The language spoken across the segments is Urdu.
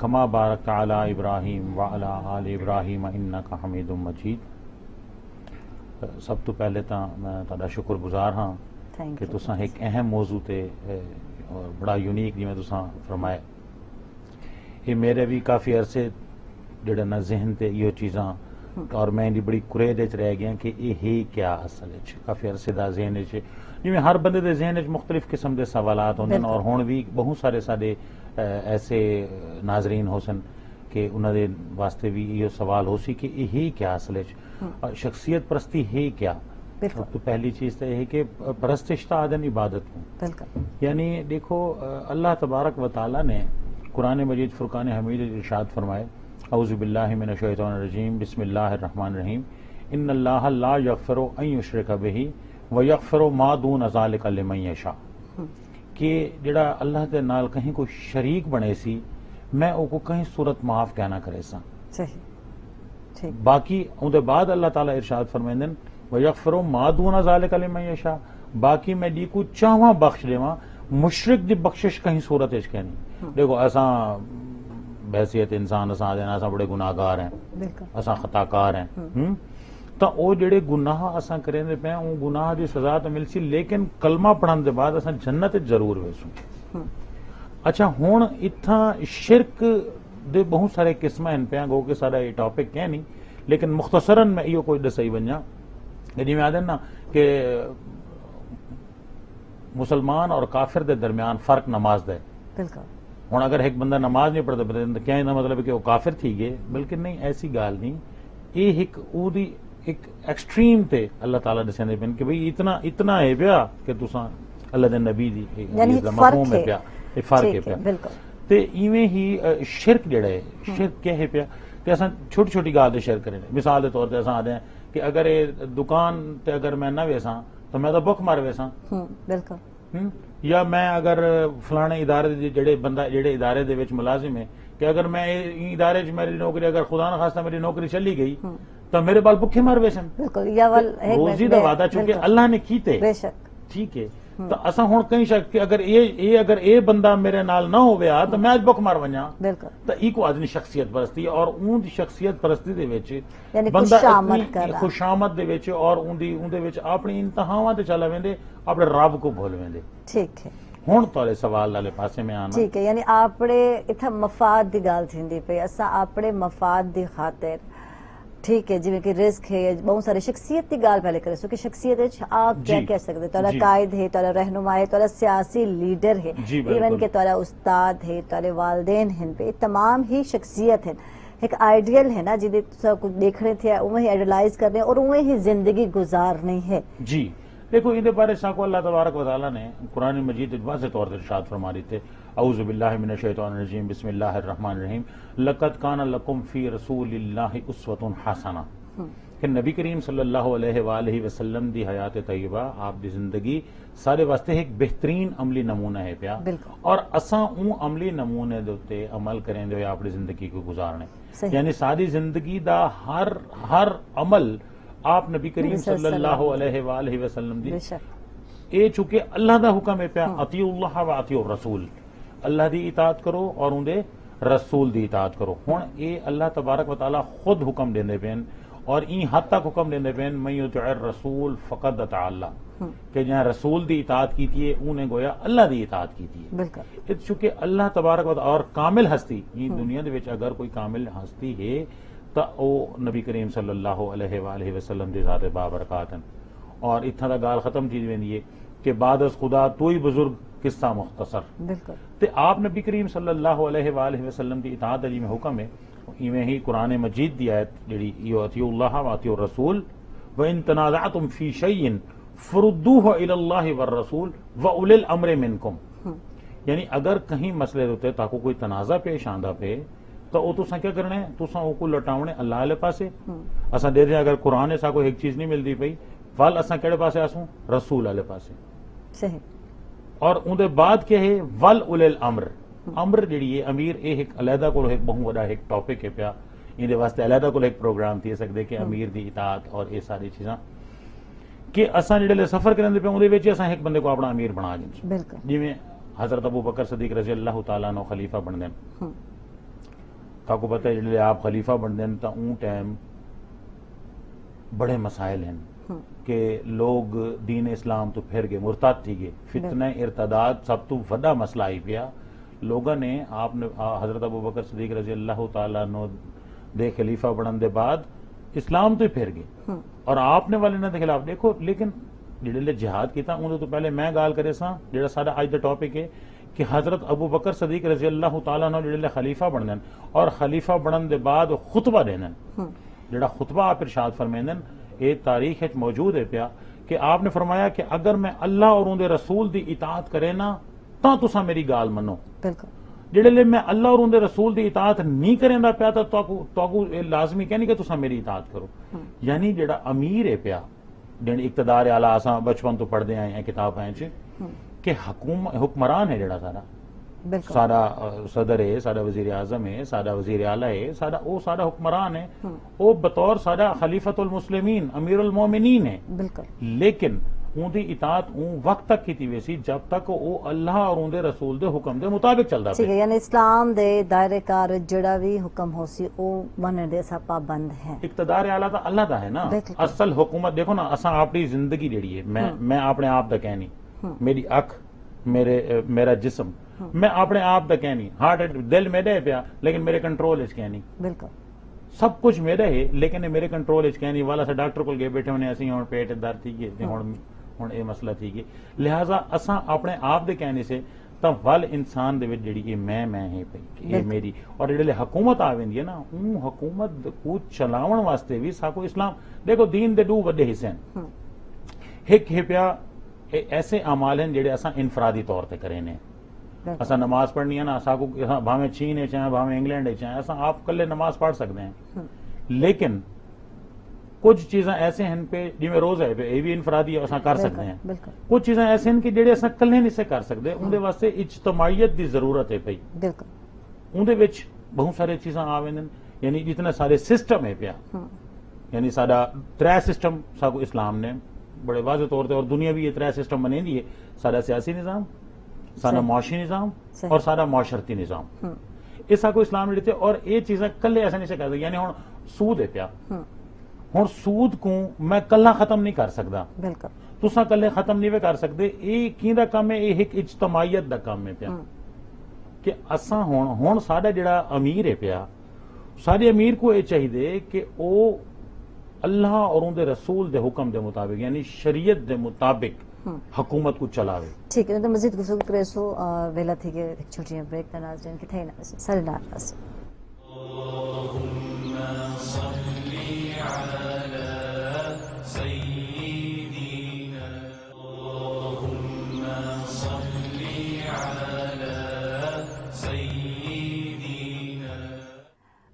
کما بارکت علی ابراہیم وعلی آل ابراہیم انک حمید مجید۔ سب تو پہلے تو میں تہاڈا شکر گزار ہاں کہ تساں ایک اہم موضوع تے اور بڑا یونیک جویں تساں فرمایا، یہ میرے بھی کافی عرصے جڑا نا ذہن تے یہ چیزاں اور میں دی بڑی قرید وچ رہ گیا کہ یہ ہے کیا اصل وچ، کافی عرصے دا ذہن وچ جویں ہر بندے دے ذہن وچ مختلف قسم دے سوالات ہوندے ہیں، اور ہن بھی بہت سارے ساڈے ایسے ناظرین ہو سن کہ انہاں دے واسطے بھی یہ سوال ہو سی کہ یہ ہے کیا اصل وچ، شخصیت پرستی ہے کیا؟ تو پہلی چیز تو یہ ہے کہ پرستش تو آدم عبادت ہوں، یعنی دیکھو اللہ تبارک و تعالی نے قرآن مجید فرقان حمید ارشاد فرمائے، اعوذ باللہ من الشیطان الرجیم بسم اللہ الرحمن الرحیم، ان اللہ لا یغفر ان یشرک بہ ویغفر ما دون ذلک لمن یشاء، کہ جڑا اللہ دے نال کہیں کوئی شریک بنے سی میں او کو کہیں صورت معاف کہنا کرے سا، باقی اون دے بعد اللہ تعالی ارشاد فرمائندے ویغفر ما دون ذلک لمن یشاء، باقی میں دی کو چاہواں بخش دیواں، مشرک دی بخشش کہیں صورت وچ کہنی۔ دیکھو اساں بحیثیت انسان اساں بڑے گناہگار ہیں، اساں خطا کار ہیں، تو او جڑے گناہ اساں کریں دے پے او گناہ دی سزا تو مل سی، لیکن کلمہ پڑھن دے بعد اساں جنت ضرور ویسوں۔ اچھا ہن اتھاں شرک دے بہت سارے قسم ہیں پہ گو کہ سارا یہ ٹاپک ہے نہیں، لیکن مختصراً میں یہ کوئی دسائی بنیا جی میں آدھے نا کہ مسلمان اور کافر دے درمیان فرق نماز دے، ہوں اگر ایک بندہ نماز نہیں پڑھتا کیا یہ مطلب ہے کہ وہ کافر تھی گئے؟ بلکہ نہیں، ایسی گال نہیں، یہ ایک ایکسٹریم تے اللہ تعالیٰ نے سینے پہن کہ بھئی اتنا ہے پیا کہ تساں اللہ دے نبی دی مفہوم ہے پیا، یہ فرق ہے پیا۔ تے ایویں ہی شرک جڑا ہے، شرک کیا ہے پیا کہ اساں چھوٹی چھوٹی گال تے شرک کریں، مثال دے طور تے اساں آدھے ہیں کہ اگر یہ دکان تے اگر میں نہ ویساں تو میں تو بک مار ویساں، یا میں اگر فلانے ادارے جڑے ادارے دے وچ ملازم ہے کہ اگر میں ادارے چ میری نوکری اگر خدا نخواستہ میری نوکری چلی گئی تو میرے بال بکھے مار ویسن، روزی دا وعدہ چونکہ اللہ نے کیتے، ٹھیک ہے، تو اساں ہن کہیں شک کہ اگر اے بندہ میرے نال نہ ہویا تو میں اج بک مار ونجاں، تو ای کو آدمی شخصیت پرستی، اور اون دی شخصیت پرستی دے وچ بندہ خوشامد دے وچ اور اون دے وچ اپنی انتہاواں تے چلا ویندے، اپنے رب کو بھول ویندے۔ ٹھیک ہے، ہن تورے سوال والے پاسے میں آنا، ٹھیک ہے، یعنی اپنے اتھا مفاد دی گل تھیندی پئی، اساں اپنے مفاد دی خاطر، ٹھیک ہے، جی کہ رزق ہے، بہت سارے شخصیت کی گال پہلے کرے سو کہ شخصیت آپ کیا کہہ سکتے، تھوڑا قائد ہے، تھوڑا رہنما ہے، تھوڑا سیاسی لیڈر ہے، ایون کہ تھوڑا استاد ہے، تھوڑے والدین ہیں، پہ تمام ہی شخصیت ہیں، ایک آئیڈیل ہے نا جی سب کچھ دیکھنے تھے، اوہیں ہی آئیڈیلائز کرنے اور اوہیں ہی زندگی گزارنی ہے۔ جی دیکھو ان بارے ساکو اللہ تبارک و تعالیٰ نے قرآن مجید واضح طور پر ارشاد فرما رہی تھے، اعوذ باللہ من الشیطان الرجیم بسم اللہ الرحمن الرحیم، لقد کان لکم فی رسول اللہ اسوۃ حسنہ، کہ نبی کریم صلی اللہ علیہ وآلہ وسلم دی حیات طیبہ آپ دی زندگی سارے واسطے ایک بہترین عملی نمونہ ہے پیا، اور اساں اون عملی نمونے دے تے عمل کریں دے اپنی زندگی کو گزارنے، یعنی ساری زندگی دا ہر عمل آپ نبی کریم صلی اللہ علیہ وآلہ وسلم دی اے چونکہ اللہ دا حکم ہے پیا، اطیعوا اللہ و اطیعوا الرسول، اللہ دی اطاعت کرو اور ان دے رسول دی اطاعت کرو۔ ہن اے اللہ تبارک و تعالی خود حکم دیندے پین، اور این حد تک حکم دیندے پین من یطع الرسول فقد اطاع اللہ، کہ جہاں رسول دی اطاعت کیتی ہے انہیں گویا اللہ دی اطاعت کیتی ہے، چونکہ اللہ تبارک و تعالی اور کامل ہستی دنیا دے وچ اگر کوئی کامل ہستی ہے تو او نبی کریم صلی اللہ علیہ وآلہ وسلم دی ذات بابرکات ہیں، اور اتنا دا گال ختم چیز ویندی ہے کہ بعد از خدا تو ہی بزرگ قصہ مختصر، تے آپ نبی کریم صلی اللہ علیہ وآلہ وسلم دی اطاعت علی میں حکم ہے، ایویں ہی قرآن مجید دی آیت جڑی یہ اطیعوا اللہ و اطیعوا الرسول وان تنازعتم فی شیء فردوه الی اللہ والرسول واولی الامر منکم، یعنی اگر کہیں مسئلے ہوتے تاکو کوئی تنازع پیش آندا پہ تو وہ تساں کیا کرنا ہے، تساں وہ کو لٹاونے اللہ والے پاسے، اساں دے دیں اگر قرآن سا کوئی ایک چیز نہیں ملتی پئی ول اساں کہڑے پاسے آسوں، رسول والے پاسے، صحیح، اور ان دے بعد کیا ہے ول اولی الامر، امر جڑی ہے امیر، یہ ایک علیحدہ کو ایک بہت بڑا ایک ٹاپک ہے پیا، ان دے واسطے علیحدہ کو ایک پروگرام تھی سکدے کہ امیر دی اطاعت اور یہ ساری چیزاں کہ اساں جڑے سفر کرن دے پے اون دے وچ اساں ایک بندے کو اپنا امیر بنا دیں، بالکل جویں حضرت ابو بکر صدیق رضی اللہ تعالیٰ عنہ خلیفہ بن دین، تاکو پتہ ہے جڑے آپ خلیفہ بن دین تا اون ٹائم بڑے مسائل ہیں کہ لوگ دین اسلام تو پھر گئے، مرتد تھی گئے، فتنہ ارتداد سب تو بڑا مسئلہ ہی پیا. لوگوں نے آپ نے حضرت ابو بکر صدیق رضی اللہ تعالیٰ عنہ دے خلیفہ بنن دے بعد اسلام تو پھر گئے اور آپ نے والے نہ دے خلاف دیکھو. لیکن جڑے جہاد کیتا انہوں تو پہلے میں گال کرے سا جڑا سارا اج دا ٹاپک ہے کہ حضرت ابو بکر صدیق رضی اللہ تعالیٰ عنہ جڑے خلیفہ بنن اور خلیفہ بنن دے بعد خطبہ دینن، جڑا خطبہ آپ ارشاد فرمیندن یہ تاریخ موجود ہے پیا کہ آپ نے فرمایا کہ اگر میں اللہ اور اندے رسول دی اطاعت کرے نا تاں تساں میری گال منو. بالکل جڑے لے میں اللہ اور اندے رسول دی اطاعت نہیں کریں دا پیا تو لازمی کہنی کہ تساں میری اطاعت کرو. یعنی جڑا امیر ہے پیا جن اقتدار اعلیٰ اساں بچپن تو پڑھدے آئے ہیں کتاب ہیں کہ حکمران ہے جڑا سارا صدر ہے، سارا وزیر اعظم ہے، سارا وزیر اعلیٰ ہے، سارا حکمران ہے، وہ بطور سارا خلیفۃ المسلمین امیر المومنین ہے. بالکل لیکن اون دی اطاعت اون وقت تک کیتی ویسی جب تک وہ اللہ اور اون دے رسول دے حکم دے مطابق چلدا ٹھیک ہے. یعنی اسلام دے دائرے کار جڑا بھی حکم ہو سی او منن دے سب پابند ہیں. اقتدار اعلیٰ تا اللہ دا ہے نا. اصل حکومت دیکھو نا اساں اپنی زندگی جیڑی ہے میں اپنے آپ دا کہنی میری اکھ میرا جسم میں اپنے آپ دا کہنی ہارٹ دل میرے پیا لیکن میرے کنٹرول اچ کہنی. بالکل سب کچھ میرا ہے لیکن میرے کنٹرول اچ کہنی والا سا ڈاکٹر کول گئے بیٹھے ہونے اسی ہن پیٹ درد تھی گئے ہن اے مسئلہ تھی گئے. لہذا اساں اپنے آپ دے کہنے سے تاں ول انسان دے وچ جڑی کہ میں ہے پئی یہ میری اور جڑے حکومت آویندی ہے نا اون حکومت کو چلاون واسطے بھی ساکو اسلام دیکھو دین دے دو وڈے حصے ہیں. ایک ہے پیا ایسے اعمال ہیں جڑے اساں انفرادی طور تے کرے نے. اساں نماز پڑھنی ہے نا ساکو بھاویں چین ہے چاہے بھاویں انگلینڈ ہے چاہے اساں آپ کلے نماز پڑھ سکتے ہیں. لیکن کچھ چیزاں ایسے ہیں پہ جی میں روز ہے پہ یہ بھی انفرادی اساں کر سکتے ہیں. کچھ چیزاں ایسے ہیں کہ جڑے اساں کلے نہیں سے کر سکتے ان دے واسطے اجتماعیت دی ضرورت ہے پئی. بالکل ان دے وچ بہت سارے چیزاں آویندن یعنی جتنے سارے سسٹم ہے پیا یعنی سارا 3 سسٹم ساکو اسلام نے بڑے واضح طور تے اور دنیا بھی یہ 3 سسٹم بنے دی ہے. سارا سیاسی نظام، سارا معاشی نظام اور سارا معاشرتی نظام اس کو اسلام نے دیتے اور یہ چیزیں کلے ایسا نہیں سے کر سکتے. یعنی ہوں سود ہے پیا ہوں سود کو میں کلا ختم نہیں کر سکتا. بالکل تساں کلے ختم نہیں کر سکتے. یہ کیندا کام ہے یہ ایک اجتماعیت دا کام ہے پیا کہ اساں ہون ساڈا جڑا امیر ہے پیا سارے امیر کو یہ چاہیے کہ او اللہ اور ان دے رسول دے حکم دے مطابق یعنی شریعت دے مطابق حکومت کو چلاوے. ٹھیک ہے تو مزید گفتگو کرے سو ویلا تھی کہ ایک چھوٹی بریک کا ناظرین کی تھے نا سارے ناراض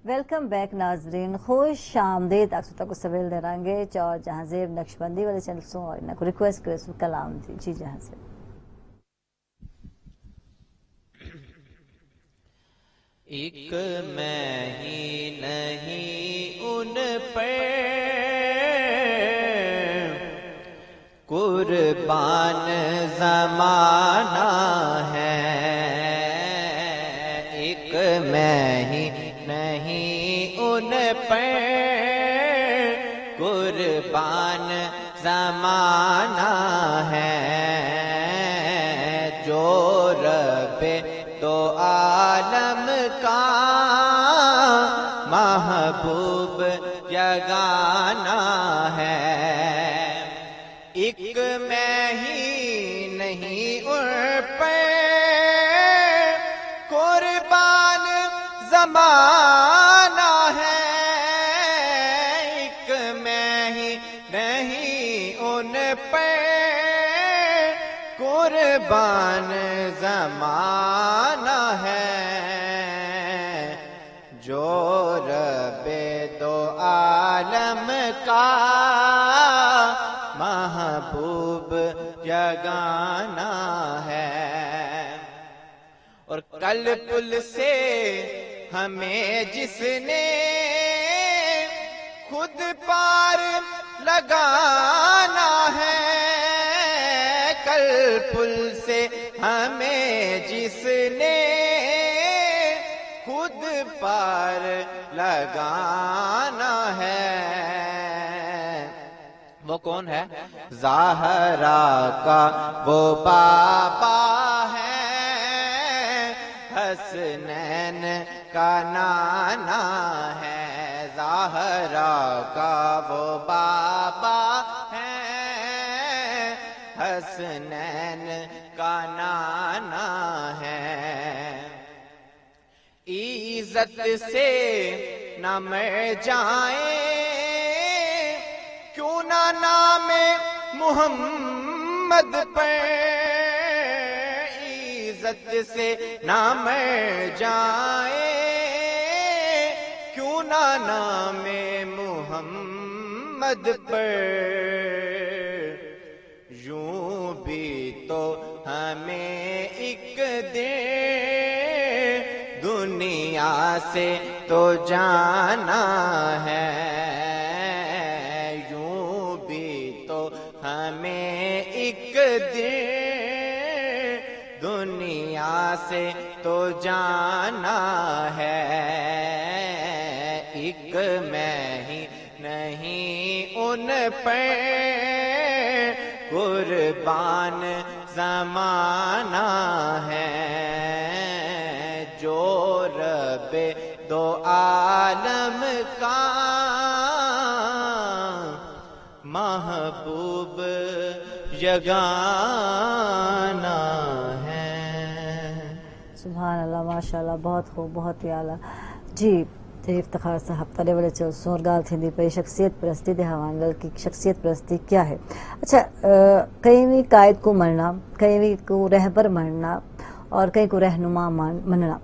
ویلکم بیک ناظرین خوش آمدید. اکثر تک سویل دے رنگے چور جہاں زیب نقشبندی والے چینل سو اور انہوں کو ریکویسٹ کرے سو کلام دی جی جہاں زیب. ایک میں ہی نہیں ان پر قربان زمانہ ہے. ایک میں ہی نہیں ان پر قربان زمانہ ہے. جو رب تو عالم کا محبوب یگانہ ہے. ایک میں ہی نہیں ان پہ قربان زمانہ ہے. ایک میں ہی نہیں ان پہ قربان زمانہ ہے. جو رب دو عالم کا محبوب یگانہ ہے. اور کل پل سے ہمیں جس نے خود پار لگانا ہے. کل پل سے ہمیں جس نے خود پر لگانا ہے. وہ کون ہے؟ زہرا کا وہ بابا ہے، حسنین کا نانا ہے. زہرا کا وہ بابا ہے، حسنین کا نانا ہے. عزت سے نہ مر جائیں کیوں نہ نام محمد پر، عزت سے نہ مر جائیں کیوں نہ نام محمد پر. یوں بھی تو ہمیں ایک دن دنیا سے تو جانا ہے، یوں بھی تو ہمیں ایک دن دنیا سے تو جانا ہے. ایک میں ہی نہیں ان پر قربان زمانہ ہے، جو رب دو عالم کا محبوب یگانہ ہے. سبحان اللہ، ماشاء اللہ، بہت خوب، بہت ہی اعلیٰ. جی افتخار صاحب تلے والے چل سورگال تھیندی پئی شخصیت پرستی دے حوالے کی شخصیت پرستی کیا ہے؟ اچھا، کہیں بھی قائد کو مرنا، کہیں بھی کو رہبر مرنا اور کہیں کو رہنما مننا،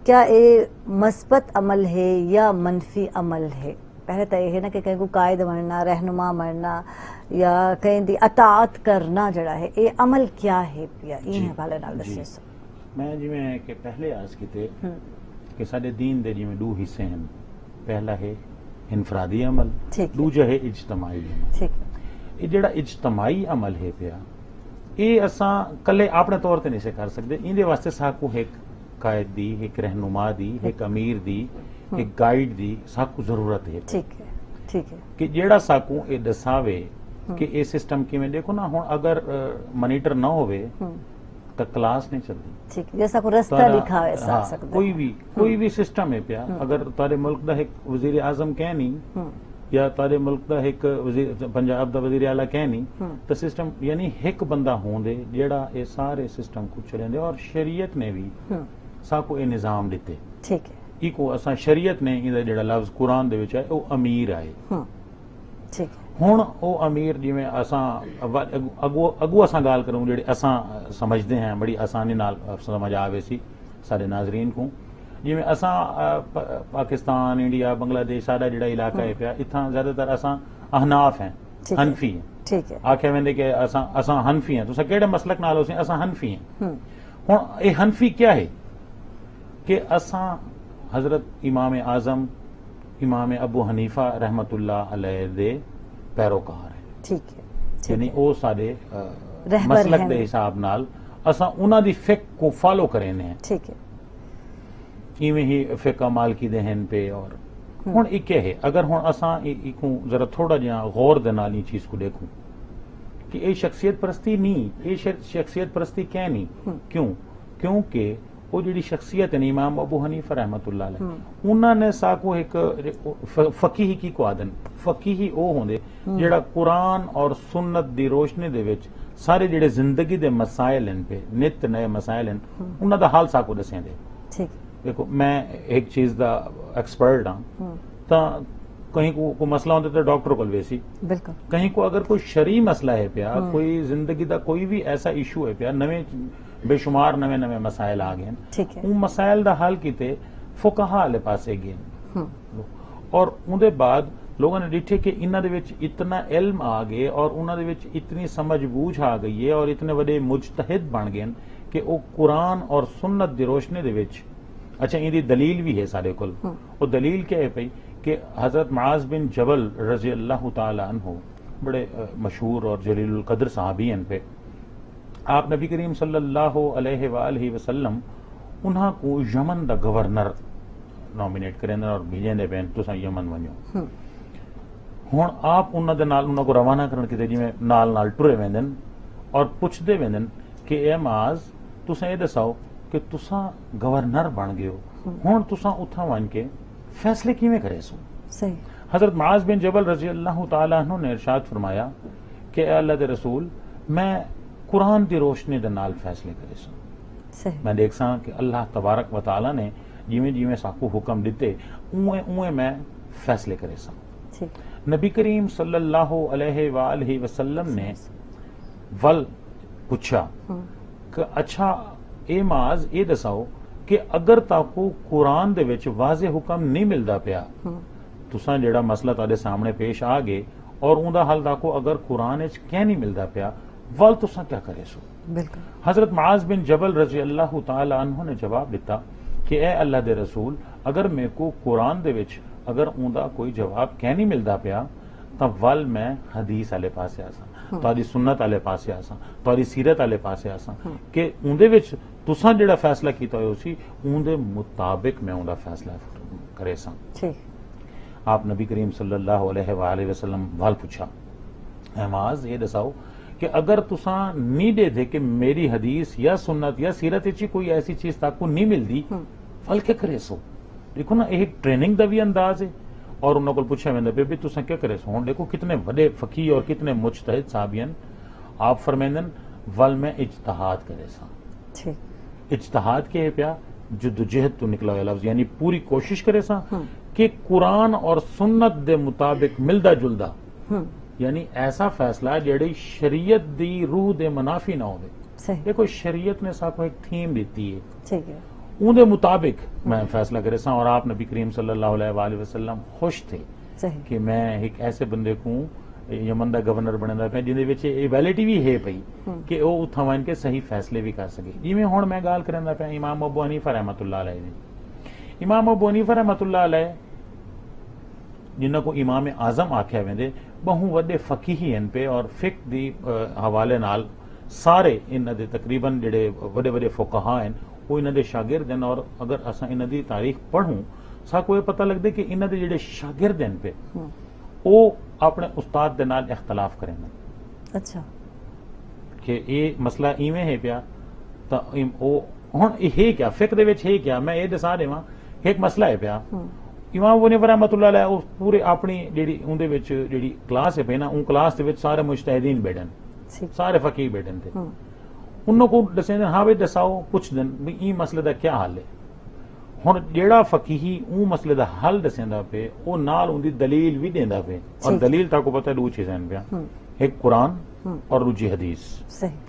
کیا یہ مثبت عمل ہے یا منفی عمل ہے؟ پہلے تو یہ ہے نا کہ کہیں کو قائد مرنا، رہنما مرنا یا کہیں دی اطاعت کرنا جڑا ہے، یہ عمل کیا ہے پیا؟ یہ حوالے نال دسیو. میں جی میں کہ پہلے عرض کیتے کہ سارے دین دے جی میں دو حصے ہیں. پہلا ہے انفرادی عمل، دوجا ہے اجتماعی عمل. یہ جڑا اجتماعی عمل ہے پیا، یہ اساں کلے اپنے طور تے نہیں سے کر سکتے. اندے واسطے ساکو ایک قائد دی، ایک رہنما دی، ایک امیر دی، ایک گائیڈ دی ساکو ضرورت ہے. ٹھیک ہے کہ جیڑا ساکو یہ دساوے کہ یہ سسٹم کی میں دیکھو نا، ہوں اگر مانیٹر نہ ہوئے تو کلاس نہیں چلتی. ٹھیک، جیسا کو رستہ دکھاوے سکتا کوئی بھی سسٹم ہے پیا. اگر تارے ملک دا ایک وزیر اعظم کہہ نہیں یا تارے ملک دا ایک پنجاب دا وزیر اعلیٰ کہہ نہیں تو سسٹم یعنی ایک بندہ ہوں دے جیڑا یہ سارے سسٹم کو چلیں دے. اور شریعت نے بھی ساکو یہ نظام دیتے. ٹھیک ہے، ایکو اساں شریعت نے یہ جڑا لفظ قرآن دے وچ ہے وہ امیر آئے. ٹھیک ہے، ہوں وہ امیر جی میں اگو اساں گال کروں جڑے اساں سمجھتے ہیں بڑی آسانی نال سمجھ آوے سی سارے ناظرین کو. جی میں اساں پاکستان، انڈیا، بنگلہ دیش سارا جڑا علاقہ ہے پیا، اتھاں زیادہ تر اساں احناف ہیں، حنفی ہیں. ٹھیک ہے، آکھے ویندے کہ اساں حنفی ہیں. تو کیڑے مسلک نال ہوسیں؟ اساں حنفی ہیں. ہوں یہ حنفی کیا ہے کہ اساں حضرت امام اعظم امام ابو حنیفہ رحمت اللہ علیہ دے پیروکار ہیں. ٹھیک ہے، یعنی او سارے مسلک دے حساب نال اساں انہاں دی فقہ کو فالو کرینے ہیں. ٹھیک ہے، ایویں ہی فقہ مالکی دے ہیں پہ. اور ہن ایک ہے اگر ہن اساں ایکوں ذرا تھوڑا جہا غور دے نال چیز کو دیکھوں کہ یہ شخصیت پرستی نہیں، یہ شخصیت پرستی کیا نہیں؟ کیونکہ وہ جڑی شخصیت ہے امام ابو حنیفہ رحمت اللہ علیہ، انہوں نے ساکو ایک فقیہی کی کو آدن. فقیہی او ہوندے جڑا قرآن اور سنت دی روشنی دے وچ سارے جڑے زندگی دے مسائل ہیں پہ نت نئے مسائل ہیں انہاں دا حال ساکو دسیں دے. دیکھو میں ایک چیز دا ایکسپرٹ ہاں، تا کہیں کو مسئلہ ہوتا تو ڈاکٹر کو ویسی، کہیں کو اگر کوئی شرعی مسئلہ ہے پیا، کوئی زندگی دا کوئی بھی ایسا ایشو ہے پیا، نویں بے شمار نویں مسائل آ گئے، ان مسائل دا حل کیتے فقہاء والے پاسے گئے. اور ان دے بعد لوگوں نے ڈٹھے کہ انہاں دے وچ اتنا علم آ گئے اور انہاں دے وچ اتنی سمجھ بوجھ آ گئی ہے اور اتنے بڑے مجتہد بن گئے کہ وہ قرآن اور سنت دی روشنی دے وچ اچھا ان دی دلیل بھی ہے سارے کل. وہ دلیل کیا ہے پئی کہ حضرت معاذ بن جبل رضی اللہ تعالی عنہ بڑے مشہور اور جلیل القدر صحابی ہیں پہ. آپ نبی کریم صلی اللہ علیہ وآلہ وسلم انہاں کو یمن دا گورنر نامینیٹ کریں اور بھیجیں دے پین تساں یمن ونجو ہن آپ انہاں دے نال انہاں کو روانہ کرن کیتے جویں نال نال ٹرے ویندن اور پوچھدے ویندن کہ اے معاذ تساں اے دساؤ کہ تساں گورنر بن گئے ہو ہن تساں اتھاں ون کے فیصلے کیویں کرے سو صحیح حضرت معاذ بن جبل رضی اللہ تعالیٰ عنہ نے ارشاد فرمایا کہ اے اللہ دے رسول میں قرآن دی روشنی دے نال فیصلے کرے سو صحیح میں دیکھ سا کہ اللہ تبارک و تعالیٰ نے جویں جویں ساکو حکم دیتے اویں اویں میں فیصلے کرے سا ٹھیک نبی کریم صلی اللہ علیہ وآلہ وسلم نے ول پوچھا کہ اچھا اے معاذ اے دساؤ کہ اگر تاکو قرآن دے وچ واضح حکم نہیں ملدا پیا تساں جڑا مسئلہ تہاڈے سامنے پیش آ گئے اور اوندا حل تاکو اگر قرآن وچ کی نہیں ملدا پیا ول تساں کیا کرے سو بالکل حضرت معاذ بن جبل رضی اللہ تعالی عنہ نے جواب دیتا کہ اے اللہ دے رسول اگر میرے کو قرآن دے وچ اگر اوندا کوئی جواب کی نہیں ملدا پیا تاں ول میں حدیث والے پاسے آساں تہاڈی سنت والے پاسے آساں تہاڈی سیرت والے پاسے آساں کہ اندے وچ تساں جڑا فیصلہ کیتا ہوئے سی اندے مطابق میں اوندا فیصلہ کرے ساں ٹھیک آپ نبی کریم صلی اللہ علیہ وآلہ وسلم وال پوچھا اے معاذ یہ دساؤ کہ اگر تساں نہیں دے دے کہ میری حدیث یا سنت یا سیرت وچ کوئی ایسی چیز تاکو نہیں ملدی ول کیا کرے سو دیکھو نا ایک ٹریننگ دا بھی انداز ہے اور انہوں کو پوچھا ویندا پہ بھی تساں کیا کرے سو ہن دیکھو کتنے بڑے فقیہ اور کتنے مجتہد صحابین آپ فرمیندن ول میں اجتہاد کرے سا ٹھیک اجتہاد کے پیا جدوجہد تو نکلا ہوا لفظ یعنی پوری کوشش کرے سا کہ قرآن اور سنت دے مطابق ملدا جلدا یعنی ایسا فیصلہ جڑی شریعت دی روح دے منافی نہ ہوئے صحیح دیکھو شریعت نے سا کو ایک تھیم دیتی ہے ٹھیک ہے اون دے مطابق میں فیصلہ کرے سا اور آپ نبی کریم صلی اللہ علیہ وآلہ وسلم خوش تھے صحیح کہ میں ایک ایسے بندے کو یمن دا گورنر بننا پیا جن دے وچ ایبیلٹی بھی ہے پئی کہ او اتھاں وان کے صحیح فیصلے بھی کر سکے جویں ہن میں گال کرندا پیا امام ابو حنیفہ رحمۃ اللہ علیہ دی امام ابو حنیفہ رحمۃ اللہ علیہ جنہاں کو امام اعظم آکھیا ویندے بہوں وڈے فقیہ ہیں پہ اور فقہ دی حوالے نال سارے انہاں دے تقریباً جڑے وڈے وڈے فقہاء ہیں وہ انہاں دے شاگرد ہیں اور اگر اساں انہاں دی تاریخ پڑھوں سا کو یہ پتہ لگدے کہ انہاں دے جڑے شاگرد ہیں پہ وہ اپنے استاد دے نال اختلاف کریں گے اچھا کہ یہ مسئلہ ایویں ہے پیا تا او ہن یہ کیا فقہ دے وچ ہے کیا میں یہ دسا دیواں ایک مسئلہ ہے پیا امام ابو حنیفہ رحمۃ اللہ علیہ وہ پورے اپنی جڑی اون دے وچ جڑی کلاس ہے پئی نا اون کلاس دے وچ سارے مجتہدین بیٹھن سارے فقیہ بیٹھن تھے انہوں کو دسیں ہاں بھائی دساؤ پوچھ دن بھی این مسئلے دا کیا حل ہے ہن جیڑا فقیہی اون مسئلے دا حل دسیندا پے او نال اون دی دلیل بھی دیندا پے اور دلیل تا کو پتہ دو چیزاں پیا ایک قرآن اور دوجی حدیث صحیح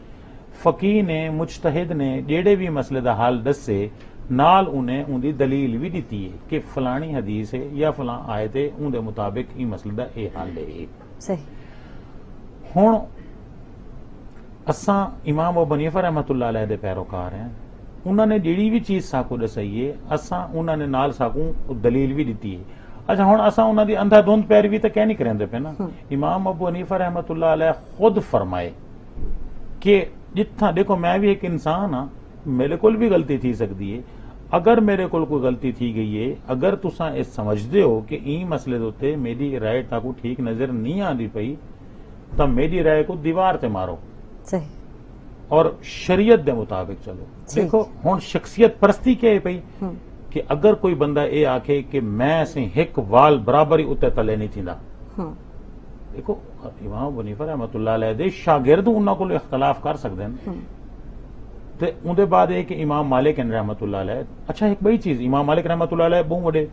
فقیہ نے مجتہد نے جیڑے بھی مسئلے دا حل دسے نال انہیں ان دی دلیل بھی دیتی ہے کہ فلانی حدیث ہے یا فلاں آیت ہے ان دے مطابق یہ مسئلہ دا اے حل ہے صحیح ہن اساں امام ابو حنیفہ رحمۃ اللہ علیہ دے پیروکار ہیں انہوں نے جیڑی بھی چیز ساکو دسائی ہے اساں انہوں نے نال ساکو دلیل بھی دیتی ہے اچھا ہن اساں انہوں دی اندھا دھند پیروی تے کہہ نہیں کریندے پے نا امام ابو حنیفہ رحمۃ اللہ علیہ خود فرمائے کہ جتھاں دیکھو میں بھی ایک انسان ہاں میرے کول بھی غلطی تھی سکتی ہے اگر میرے کول کوئی غلطی تھی گئی ہے اگر تساں اس سمجھدے ہو کہ این مسئلے دوتے میری رائے تاکو ٹھیک نظر نہیں آندی پئی تب میری رائے کو دیوار تے مارو صحیح اور شریعت دے مطابق چلو دیکھو ہن شخصیت پرستی کیا ہے پئی کہ اگر کوئی بندہ اے آکھے کہ میں سے ایک وال برابر ہی اتے تلے نہیں تھیندا دیکھو امام ابو حنیفہ رحمۃ اللہ علیہ دے شاگرد انہاں کول اختلاف کر سکدے ہیں تے اون دے بعد ہے کہ امام مالک رحمۃ اللہ علیہ اچھا ایک بڑی چیز امام مالک رحمۃ اللہ علیہ بہت بڑے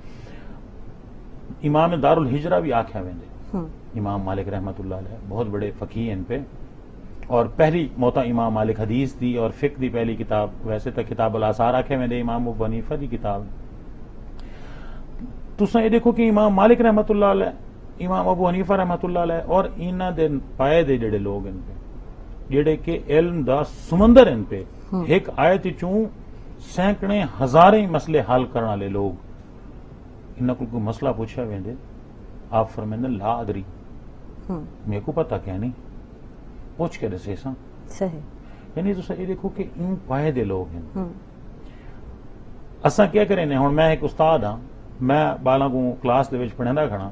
امام دار الہجرہ بھی آکھیا ویندے امام مالک رحمۃ اللہ علیہ بہت بڑے فقیہ ہیں پہ اور پہلی موتا امام مالک حدیث دی اور فقہ دی پہلی کتاب ویسے تو کتاب الآثار آکھیا ویندے امام ابو حنیفہ دی کتاب تساں یہ دیکھو کہ امام مالک رحمۃ اللہ علیہ امام ابو حنیفہ رحمۃ اللہ علیہ اور انہاں دے پائے دے جڑے لوگ ہیں پہ جڑے کہ علم دا سمندر ہیں پہ ایک آیت چوں سینکڑے ہزاریں مسئلے حل کرنے والے لوگ انہاں کو کوئی مسئلہ پوچھا ویندے آپ فرمائیں لا ادری میرے کو پتہ کیا نہیں پوچھ کے دسے سا صحیح یعنی تو یہ دیکھو کہ ان پائے دے لوگ ہیں اساں کیا کریں ہن میں ایک استاد ہاں میں بالاں کو کلاس دے وچ پڑھیندا کھڑا،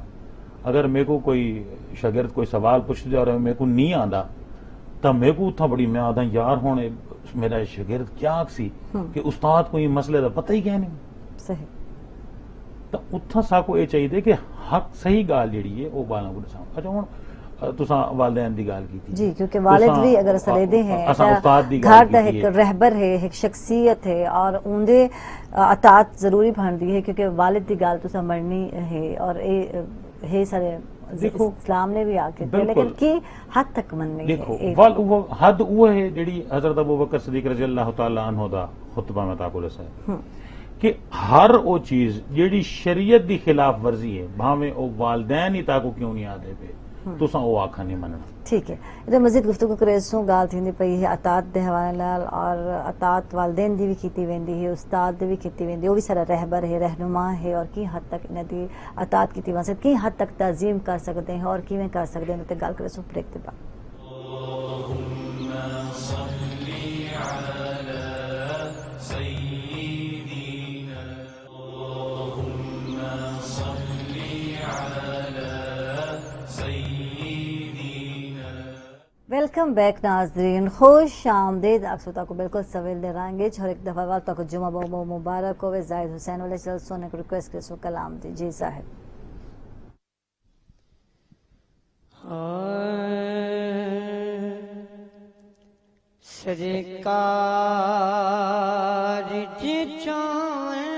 اگر میرے کو کوئی شاگرد کوئی سوال پوچھ دے اور میرے کو نہیں آندا تو میرے کو اتھا بڑی میں آدھا یار ہوں میرا شاگرد کیا سی کہ استاد کو یہ مسئلے دا پتہ ہی کیا نہیں صحیح تو اتھا ساکو یہ چاہیے کہ حق صحیح گال جڑی ہے وہ بالاں کو دساں۔ اچھا ہوں تساں والدین دی گال کیتی جی، کیونکہ والد بھی اگر سلیدے ہیں، اساں استاد دی گھر گال دا کیتی ایک ہے، رہبر ہے، ایک شخصیت ہے اور اندے اطاعت ضروری بنتی ہے، کیونکہ والد دی گال تساں مرنی ہے اور ہے سارے دیکھو اسلام نے بھی آکے تھے، بالکل، لیکن کی حد تک مننی دیکھو ہے؟ حد وہ ہے جڑی حضرت ابوبکر صدیق رضی اللہ تعالی عنہ دا خطبہ میں تاکو دسا ہے کہ ہر وہ چیز جیڑی شریعت دی خلاف ورزی ہے بھاویں او والدین ہی تاکو کیوں نہیں آدھے پہ تساں او آکھا نہیں مننا۔ ٹھیک ہے، ادھر مزید گفتگو کریسوں گال تھیندی پئی ہے اطاعت دے حوالے نال، اور اطاعت والدین دی بھی کیتی ویندی ہے، استاد دی بھی کیتی ویندی ہے، وہ بھی سارا رہبر ہے، رہنما ہے، اور کی حد تک انہاں دی اطاعت کیتی واسطے کی حد تک تعظیم کر سکتے ہیں اور کیویں کر سکتے ہیں تے گل کریسوں بریک دے بعد۔ ویلکم بیک ناظرین، خوش آمدید آپ سوتا کو بالکل سویل دے رہیں گے اور ایک دفعہ والتا کو جمعہ بہت مبارک ہوئے۔ زاہد حسین والے چل سونے کو ریکویسٹ کرسو کلام دی جی صاحب۔ سرکار جی چاہیں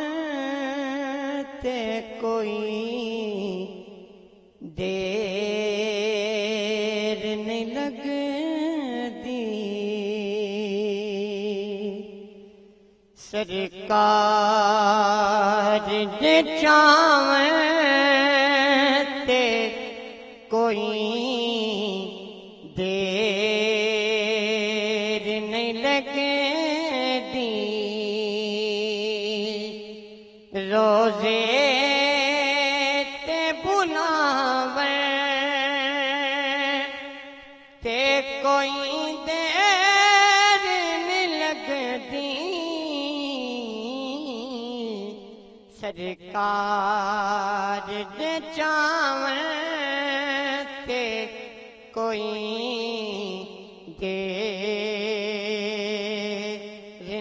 تے کوئی دیر نہیں لگدی، سرکار جی چاہیں تے کوئی دیر نہیں لگدی، روزے تے بلاوے تے کوئی دیر نہیں لگدی، سرکار دے چاہیں تے کوئی دیر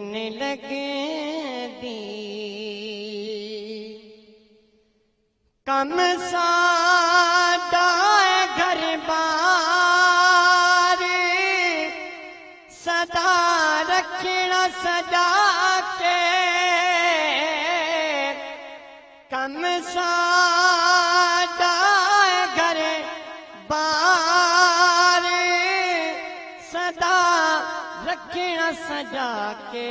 نہیں لگدی، کم سادہ گھر بار سدا رکھنا سجا کے، کم سادہ گھر بار سدا رکھنا سجا کے،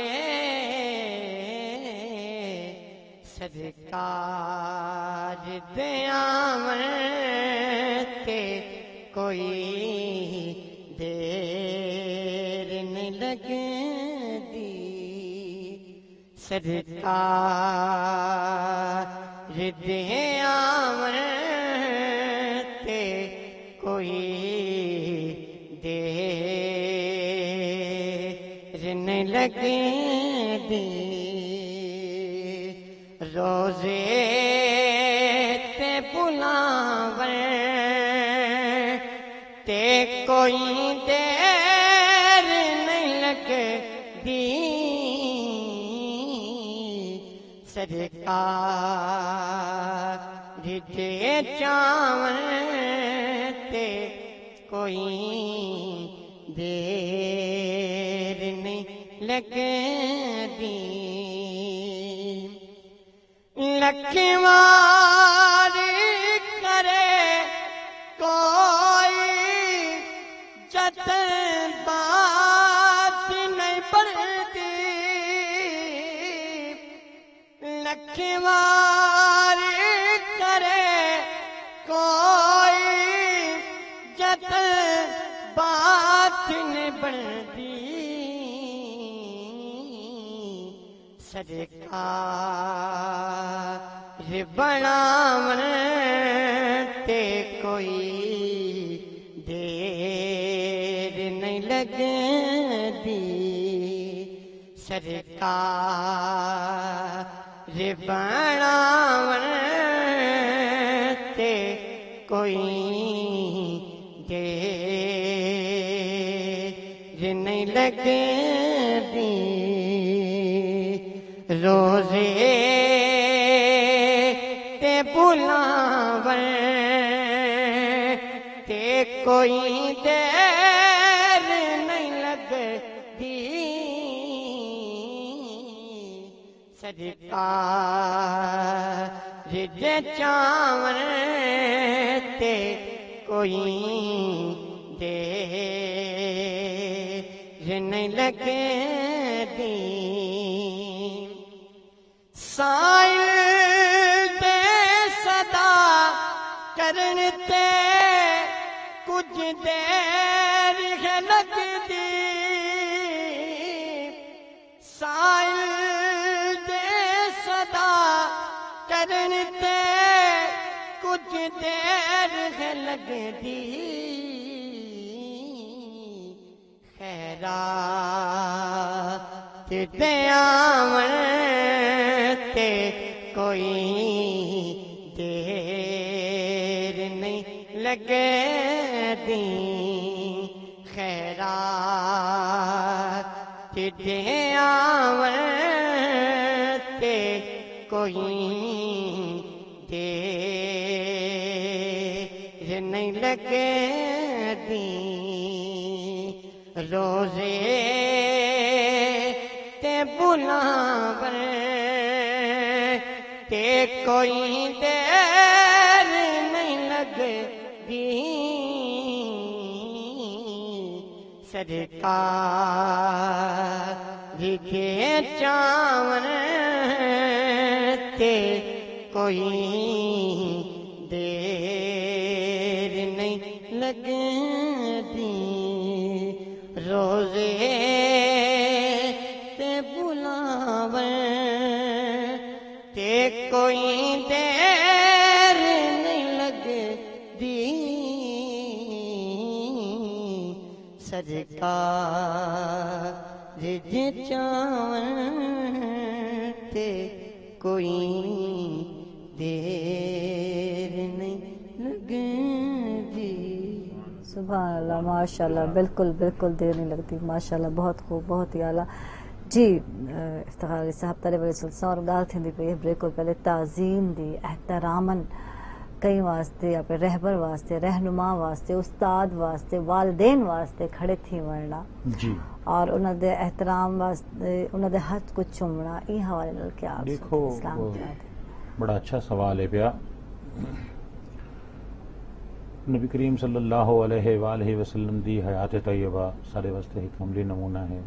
سرکار دے آویں تے کوئی دیر نہیں لگدی، سرکار دے آویں تے کوئی دیر نہیں لگدی، روزے تے بلاویں تے کوئی دیر نہیں لگدی، سرکار دے چاہیں تے کوئی دیر نہیں لگدی، لکھواری کرے کوئی جتن بات نہیں بڑھتی، لکھواری کرے کوئی جتن بات نہیں بڑھتی، سرکار بناون تے کوئی دیر نہیں لگدی، سرکار بناون تے کوئی دیر نہیں لگدی روزے تے بلاون تے کوئی دیر نہیں لگدی سرکار دے چاون تے کوئی دیر نہیں لگدی سائل تے صدا کرن تے کچھ دیر ہے لگدی سائل تے صدا کرن تے کچھ دیر ہے لگدی خیرات تے آون تے کوئی دیر نہیں لگدی خیرات تے آون تے کوئی دیر نہیں لگدی روزے تے بلاون تے کوئی دیر نہیں لگدی سرکار دے چاون تے کوئی دیر نہیں لگدی روزے تے بلاون تے کوئی دیر نہیں لگدی سرکار دے چاون تے کوئی دیر نہیں لگدی سبحان اللہ ماشاء اللہ بالکل بالکل دیر نہیں لگتی ماشاء اللہ بہت خوب بہت ہی اعلیٰ جی افتخار علی صاحب تارے والے سلسلہ اور گال تھی پہ بریک کو پہلے تعظیم دی احترامن کئی واسطے یا پہ رہبر واسطے رہنما واسطے استاد واسطے والدین واسطے کھڑے تھی ورنا جی اور انہوں دے احترام واسطے انہوں دے ہاتھ کو چومنا ای حوالے نال کیا آپ دیکھو اسلام کیا ہے بڑا اچھا سوال ہے پیا نبی کریم صلی اللہ علیہ وآلہ وسلم دی حیات طیبہ سارے واسطے ایک عملی نمونہ ہے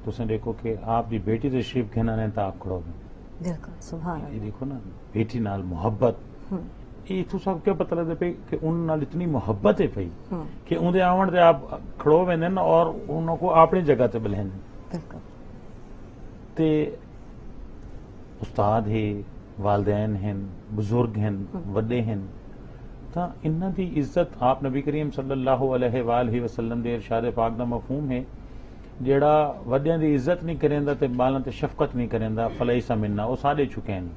تو اسے دیکھو کہ آپ دی بیٹی تشریف گھنا نے تا آپ کھڑو گے بالکل سبحان یہ اللہ دیکھو نا بیٹی نال محبت یہ تو سب کیا پتہ لگتا پہ کہ ان نال اتنی محبت ہے پئی کہ ان دے آون تے آپ کھڑو ویندے نا اور انہوں کو اپنی جگہ تے بلہن بالکل تے استاد ہے والدین ہیں بزرگ ہیں وڈے ہیں تا انہاں دی عزت آپ نبی کریم صلی اللہ علیہ وآلہ وسلم دے ارشاد پاک دا مفہوم ہے جیڑا وڈیاں دی عزت نہیں کریندا تے بالاں تے شفقت نہیں کریندا فلیس منا او ساڈے چکے ہیں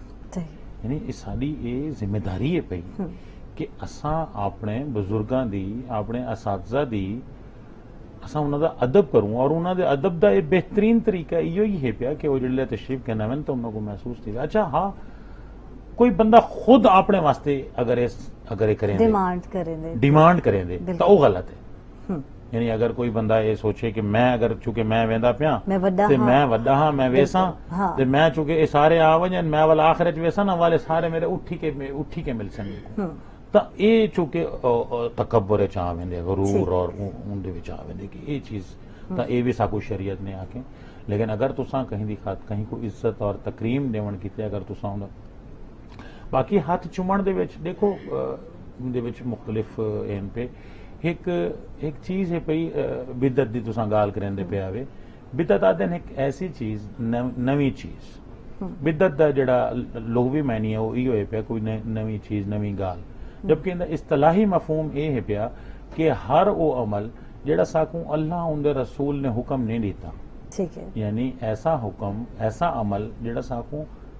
یعنی اس ساری یہ ذمہ داری ہے پئی کہ اساں اپنے بزرگاں دی اپنے اساتذہ دی اساں انہاں دا ادب کروں اور انہاں دے ادب دا یہ بہترین طریقہ یہ ہی ہے پیا کہ وہ جڑے تشریف کہنا میں تو انہوں کو محسوس تھی اچھا ہاں کوئی بندہ خود اپنے واسطے اگر کریں ڈیمانڈ کریں دے تو وہ غلط ہے یعنی اگر کوئی بندہ یہ سوچے کہ میں اگر چونکہ میں ویندا پیا تے میں وڈا ہاں میں ویساں تے میں چونکہ یہ سارے آ ونجن میں والا آخرت ویسا نا والے سارے میرے اٹھی کے مل سن تا یہ چونکہ تکبر چ آ ویندے غرور اور ان دے وچ آ ویندے کہ یہ چیز تا یہ بھی ساکو شریعت نے آکے لیکن اگر تساں کہیں دی کہیں کو عزت اور تکریم دیون کیتے اگر تساں باقی ہاتھ چومن دے وچ دیکھو دے وچ مختلف این پہ ایک چیز ہے پئی بدعت دی تساں گال کریں دے پہ آوے بدعت آدن ایک ایسی چیز نویں چیز بدعت دا جڑا لغوی معنی ہے وہ ایو ہے پیا کوئی نویں چیز نویں گال جبکہ اصطلاحی مفہوم یہ ہے پیا کہ ہر وہ عمل جڑا ساکوں اللہ ان دے رسول نے حکم نہیں دیتا یعنی ایسا حکم ایسا عمل جڑا ساکوں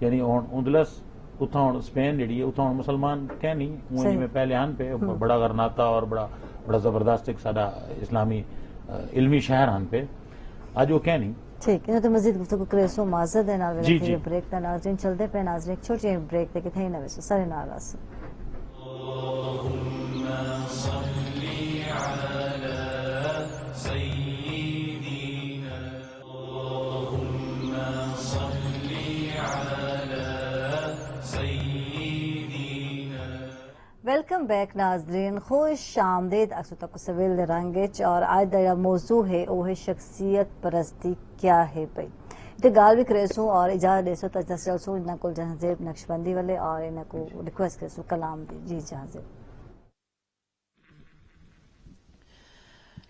یعنی ہوں اندلس اتنا ہوں اسپین جہی ہے اتنا ہوں مسلمان کہ نہیں وہ جی میں پہلے آن پہ بڑا غرناتا اور بڑا زبردست ایک سارا اسلامی علمی شہر آن پہ آج وہ کہ نہیں. ٹھیک ہے تو مزید گفتگو کرے سو معذرت ہے نال جی ویلے بریک دا ناظرین چلتے پہ ناظرین ایک چھوٹی بریک تے کتھے نہ ویسو سارے نال اس ویلکم بیک ناظرین خوش آمدید اکسو تک سویل دے رنگچ اور آج دا موضوع ہے وہ ہے شخصیت پرستی کیا ہے پئی تے گال بھی کریسو اور اجازت دیسو تجسس چلسو انہاں کو جہازیب نقشبندی والے اور انہاں کو ریکویسٹ کریسو کلام دی جی جہازیب.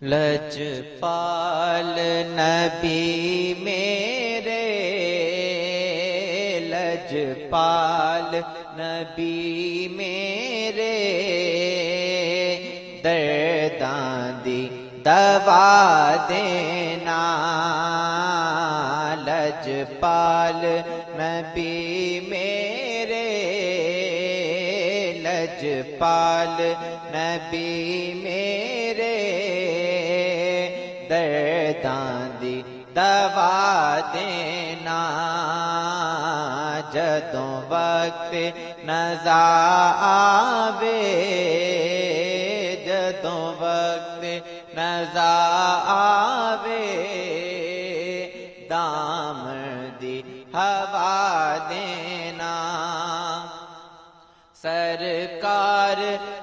لجپال نبی میرے لجپال نبی میرے درداں دی دوا دینا لجپال نبی میرے لجپال نبی میرے درداں دی دوا دینا جدوں وقت نزا آوے جدوں وقت نزا آوے دام دی ہوا دینا سرکار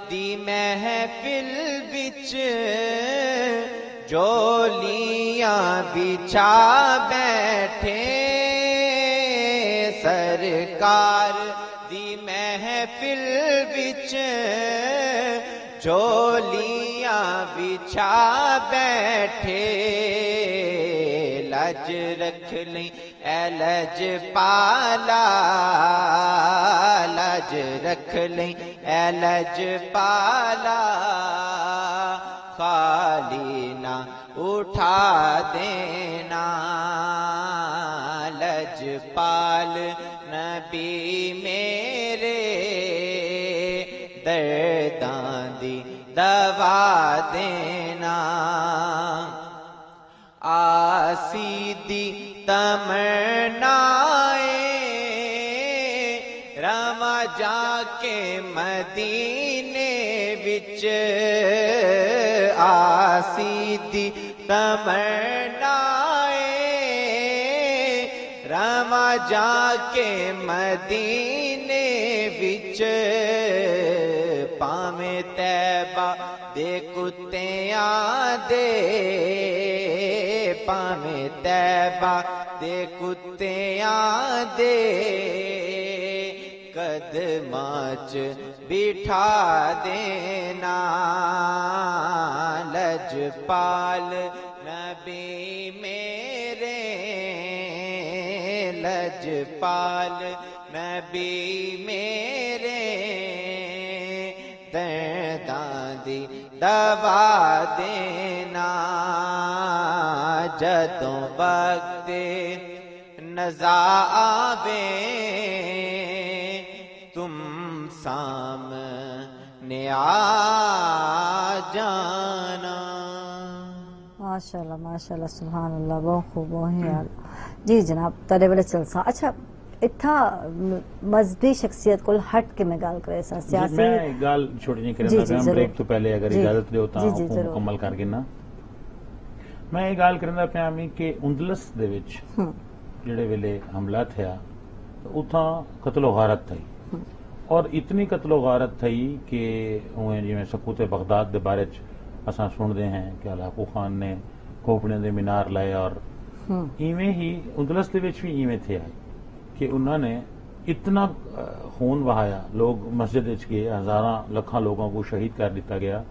دی محفل وچ جولیاں بچھا بیٹھے سرکار دی محفل وچ جولیاں بچھا بیٹھے لج رکھ لیں اے لج پالا لج رکھ لیں اے لج پالا خالی نہ اٹھا دینا لجپال نبی میرے درداں دی دوا دینا آسی دی تمنائیں رواں جا کے مدینے وچ آسی دی تمنائیں رواں جا کے مدینے وچ پاویں طیبہ دے کتیاں دے پاویں طیبہ دے کتیاں دے قدماں چ بٹھا دینا لجپال نبی میرے لجپال نبی میرے درداں دی دوا دینا جدوں وقت نزا آوے تم سامنے آ جانا. ماشاءاللہ سبحان اللہ بہت خوب بہت جی جناب تیرے والے چلسا. اچھا اتھا مذہبی شخصیت کو ہٹ کے میں گال کرے سا سیاسی میں گال چھوٹی نہیں کرنا پیا بریک تو پہلے اگر اجازت دیو تا مکمل کر کے نا میں یہ گال کرنا پیا میں کہ اندلس دے وچ جڑے ویلے حملہ تھیا اتھا قتل و غارت تھی اور اتنی قتل و غارت تھی کہ جی میں سکوت بغداد دے بارے اساں سنتے ہیں کہ ہلاکو خان نے کھوپڑے دے مینار لائے اور ایویں ہی اندلس دے وچ بھی ایویں تھے کہ انہوں نے اتنا خون بہایا لوگ مسجد گئے ہزاراں لکھاں لوگوں کو شہید کر دیتا گیا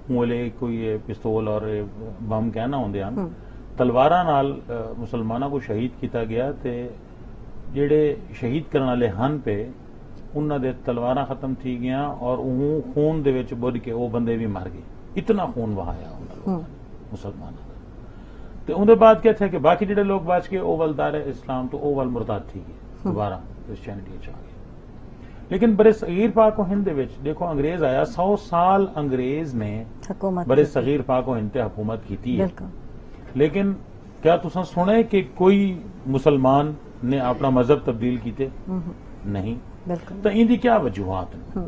مولے کوئی پستول اور بم کہنا ہوندے ہیں تلواراں نال مسلمانوں کو شہید کیتا گیا تے جڑے شہید کرنے والے ہن پہ انہاں دے تلواراں ختم تھی گیا اور وہ خون دے وچ بڑھ کے وہ بندے بھی مر گئے اتنا خون بہایا انہاں مسلمانوں تے اون دے بعد کیا تھا کہ باقی جڑے لوگ بچ کے او ول دار اسلام تو او ول مرتد تھی گئے دوبارہ کرسچینٹی چ آ گیا. لیکن برے صغیر پاک و ہند دیکھو انگریز آیا 100 سال انگریز نے حکومت برے صغیر پاک و ہند تے حکومت کی ہے. بالکل. لیکن کیا تساں سنے کہ کوئی مسلمان نے اپنا مذہب تبدیل کیتے؟ نہیں. بالکل. تو ان دی کیا وجوہات ہیں؟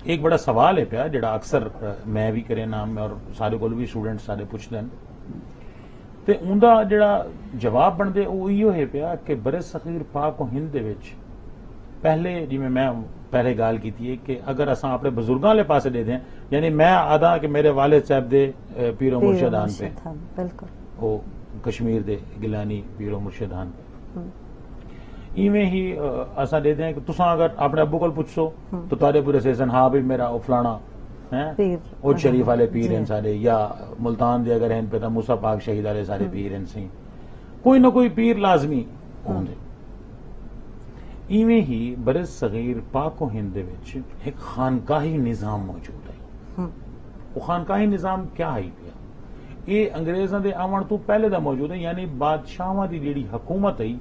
ایک بڑا سوال ہے پیا جڑا اکثر میں بھی کرے نام میں اور سارے کو بھی اسٹوڈنٹ سارے پوچھتے ہیں تے اوندا جڑا جواب بن دے وہ ایو ہے پیا کہ برے صغیر پاک و ہند دے وچ پہلے جی میں پہلے گال کیتی ہے کہ اگر اساں اپنے بزرگاں لے پاسے دے دیں یعنی میں آدھا کہ میرے والد صاحب دے پیر و مرشدان پہ بالکل وہ کشمیر دے گیلانی پیر و مرشدان پہ ایویں ہی اساں دے دیں کہ تساں اگر اپنے ابو کو پوچھو تو تارے پورے سیزن ہاں بھی میرا او فلانا او شریف والے پیر ہیں سارے یا ملتان دے اگر ہیں پہ تا موسیٰ پاک شہید والے سارے پیر ہیں سی کوئی نہ کوئی پیر لازمی ہوں دے. ایویں ہی برے صغیر پاک و ہند دے وچ ایک خانقاہی نظام موجود ہے. وہ خانقاہی نظام کیا ہے پیا یہ انگریزاں دے آون تو پہلے دا موجود ہے یعنی بادشاہاں دی جیڑی حکومت ہے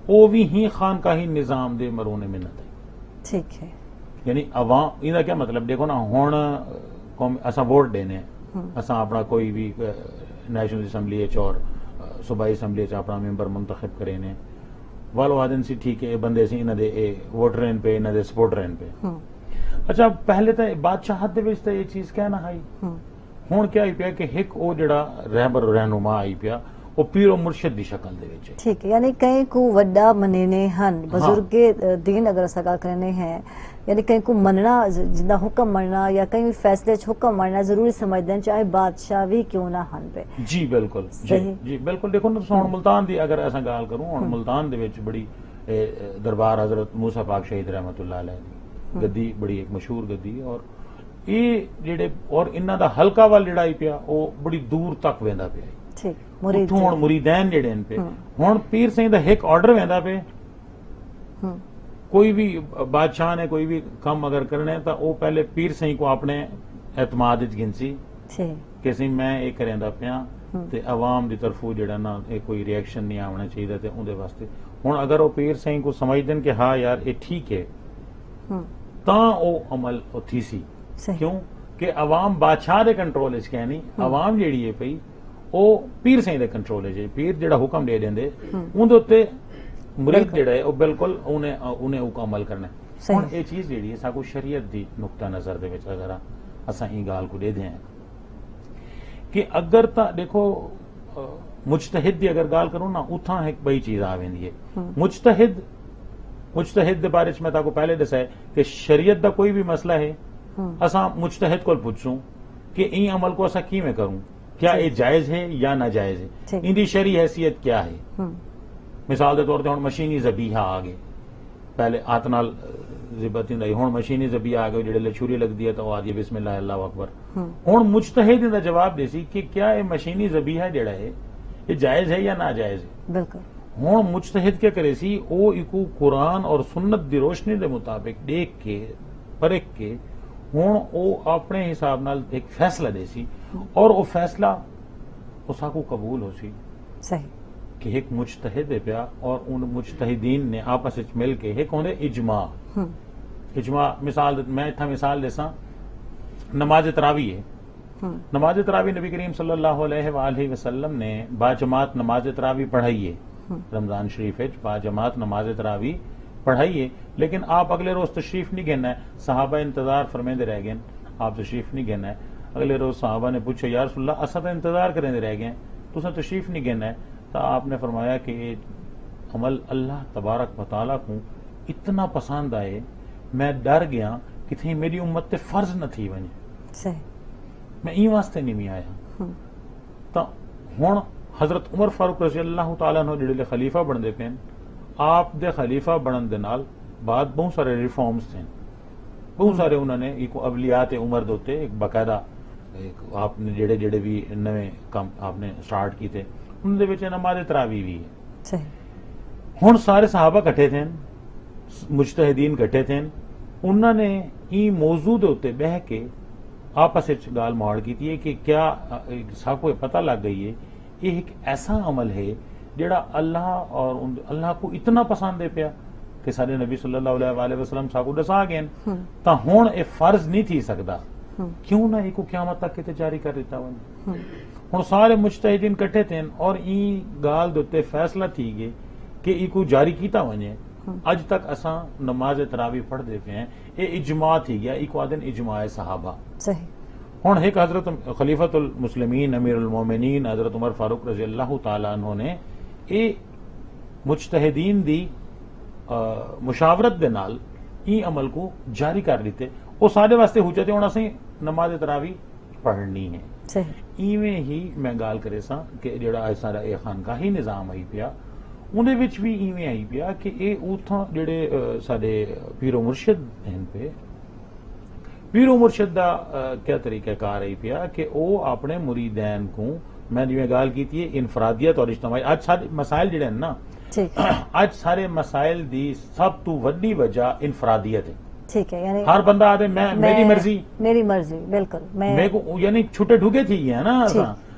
وہ بھی ہی خانقاہی نظام دے مرون منت ہے. ٹھیک ہے. یعنی عوام یہ کیا مطلب دیکھو نا ہوں اساں ووٹ دینے اساں اپنا کوئی بھی نیشنل اسمبلی اور صوبائی اسمبلی اپنا ممبر منتخب کرے نے والو آدن سی ٹھیک ہے بندے سی انہاں دے ووٹرین پہ انہاں دے سپورٹرین پہ. اچھا پہلے تو بادشاہت دے وچ تے یہ چیز کہنا ہے ہن کیا آئی پیا کہ ایک او جڑا رہبر رہنما آئی پیا وہ پیر و مرشد دی شکل دے وچ. ٹھیک ہے. یعنی کہیں کو وڈا منینے ہن بزرگ دین اگر اسا گل کرنے ہیں یعنی کہیں کو مننا جدا حکم مننا یا کہیں بھی فیصلے چ حکم مننا ضروری سمجھدے ہیں چاہے بادشاہ بھی کیوں نہ ہن پہ. جی بالکل. جی بالکل. دیکھو نا ہن ملتان دی اگر ایسا گال کروں ہن ملتان دے وچ بڑی دربار حضرت موسیٰ پاک شہید رحمت اللہ علیہ دی گدی بڑی ایک مشہور گدی اور یہ جڑے اور انہاں دا حلقہ وال جڑا پیا وہ بڑی دور تک ویندا پیا. ٹھیک. مریدین جڑے ان پہ ہن پیر سائیں دا ایک آرڈر ویندا پہ کوئی بھی بادشاہ نے کوئی بھی کام اگر کرنے تو وہ پہلے پیر سائیں کو اپنے اعتماد گنسی کہ سی میں یہ کریندا پیا تے عوام دی طرفوں جڑا نا کوئی ریئیکشن نہیں آنا چاہیے تے اون دے واسطے ہن اگر وہ پیر سائیں کو سمجھ دین کہ ہاں یار یہ ٹھیک ہے تاں او عمل تھی سی. کیوں کہ عوام بادشاہ دے کنٹرول وچ کہ نہیں عوام جیڑی ہے پئی او پیر سائیں دے کنٹرول وچ پیر جڑا حکم دے دیندے اون دے اوتے مرید جڑا ہے وہ بالکل انہیں عمل کرنا ہے. ہن یہ چیز جیڑی ہے ساکو شریعت دی نقطہ نظر دے وچ اگر اساں ای گال کو دے دیں کہ اگر تا دیکھو مجتہد دی اگر گال کروں نا اتھاں ایک بڑی چیز آ ویندی ہے. مجتہد دے بارے میں تا کو پہلے دسا ہے کہ شریعت دا کوئی بھی مسئلہ ہے اساں مجتہد کو پوچھوں کہ این عمل کو اساں کیویں کروں کیا یہ جائز ہے یا ناجائز ہے ان دی شرعی حیثیت کیا ہے. مثال دے طور تے ہن مشینی ذبیحہ آ گئے پہلے ہاتھ نال ذبح تھی ہن مشینی ذبیحہ آ گئے جڑے لے چھری لگدی ہے تو آدھی بسم اللہ اللہ اکبر. ہن مجتہد دا جواب دے سی کہ کیا یہ مشینی ذبیحہ جڑا ہے یہ جائز ہے یا ناجائز ہے. بالکل. ہن مجتہد کیا کرے سی او اکو قرآن اور سنت دی روشنی دے مطابق دیکھ کے پرکھ کے ہن او اپنے حساب نال ایک فیصلہ دے سی اور وہ فیصلہ اسا کو قبول ہو سی. صحیح. کہ ایک مجتہد ہے پیا اور ان مجتہدین نے آپس وچ مل کے ایک ہوندے اجماع. مثال میں اتھا مثال دیساں نماز تراویح ہے. نماز تراویح نبی کریم صلی اللہ علیہ وآلہ وسلم نے با جماعت نماز تراویح پڑھائی ہے رمضان شریف وچ با جماعت نماز تراویح پڑھائی ہے لیکن آپ اگلے روز تشریف نہیں گھنا ہے. صحابہ انتظار فرمیندے رہ گئے آپ تشریف نہیں گھنا ہے. اگلے روز صحابہ نے پوچھا یا رسول اللہ اساں تو انتظار کریندے رہ گئے تساں تشریف نہیں گھنا ہے. تو آپ نے فرمایا کہ یہ عمل اللہ تبارک و تعالیٰ کو اتنا پسند آئے میں ڈر گیا کہ تھی میری امت تے فرض نہ تھی ونجے میں این واسطے نہیں میں آیا. تو ہن حضرت عمر فاروق رضی اللہ تعالیٰ عنہ جڑے خلیفہ بن دے پین آپ دے خلیفہ بنن دے نال بعد بہت سارے ریفارمز تھے بہت سارے انہوں نے ایک اولیات عمر دوتے ایک باقاعدہ آپ نے جڑے جڑے بھی نویں کام آپ نے سٹارٹ کی تھے ان دے وچ نماز تراویح بھی ہے. ہن سارے صحابہ کٹھے تھے مجتہدین کٹھے تھے انہوں نے ای موضوع دے اوتے بہ کے آپس وچ گال موڑ کی تھی کہ کیا ساکو پتہ لگ گئی ہے یہ ایک ایسا عمل ہے جڑا اللہ اور اللہ کو اتنا پسند ہے پیا کہ سارے نبی صلی اللہ علیہ وآلہ وسلم ساکو دسا گئے تا ہون اے فرض نہیں تھی سکدا کیوں نہ ایک قیامت تک کتے جاری کر دیتا ون ہن سارے مجتہدین کٹھے تھے اور ای گال دوتے فیصلہ تھی گئے کہ ای کو جاری کیتا ونجے اج تک اساں نماز تراویح پڑھ دے پے ہیں اے اجماع تھی گیا ای کو آدن اجماع صحابہ صحیح ہن ایک حضرت خلیفۃ المسلمین امیر المومنین حضرت عمر فاروق رضی اللہ تعالی عنہ نے اے مجتہدین دی مشاورت دے نال ای عمل کو جاری کر لیتے وہ سارے واسطے حجت ہے ہن اسیں نماز تراویح پڑھنی ہے صحیح ایویں ہی میں گال کرے سا کہ جڑا سارا اے خانقاہی نظام آئی پیا اندے وچ بھی ایویں آئی پیا کہ اے اوتھاں جڑے سارے پیر و مرشد ہیں پہ پیر و مرشد دا کیا طریقہ کار آئی پیا کہ او اپنے مریدین کو میں جویں گال کیتی ہے انفرادیت اور اجتماعی اج سارے مسائل جڑے ہیں نا اج سارے مسائل دی سب تو وڈی وجہ انفرادیت ہے ٹھیک ہے یعنی ہر بندہ آدھے میری مرضی بالکل میں کو یعنی چھوٹے ڈھوکے تھی گئے نا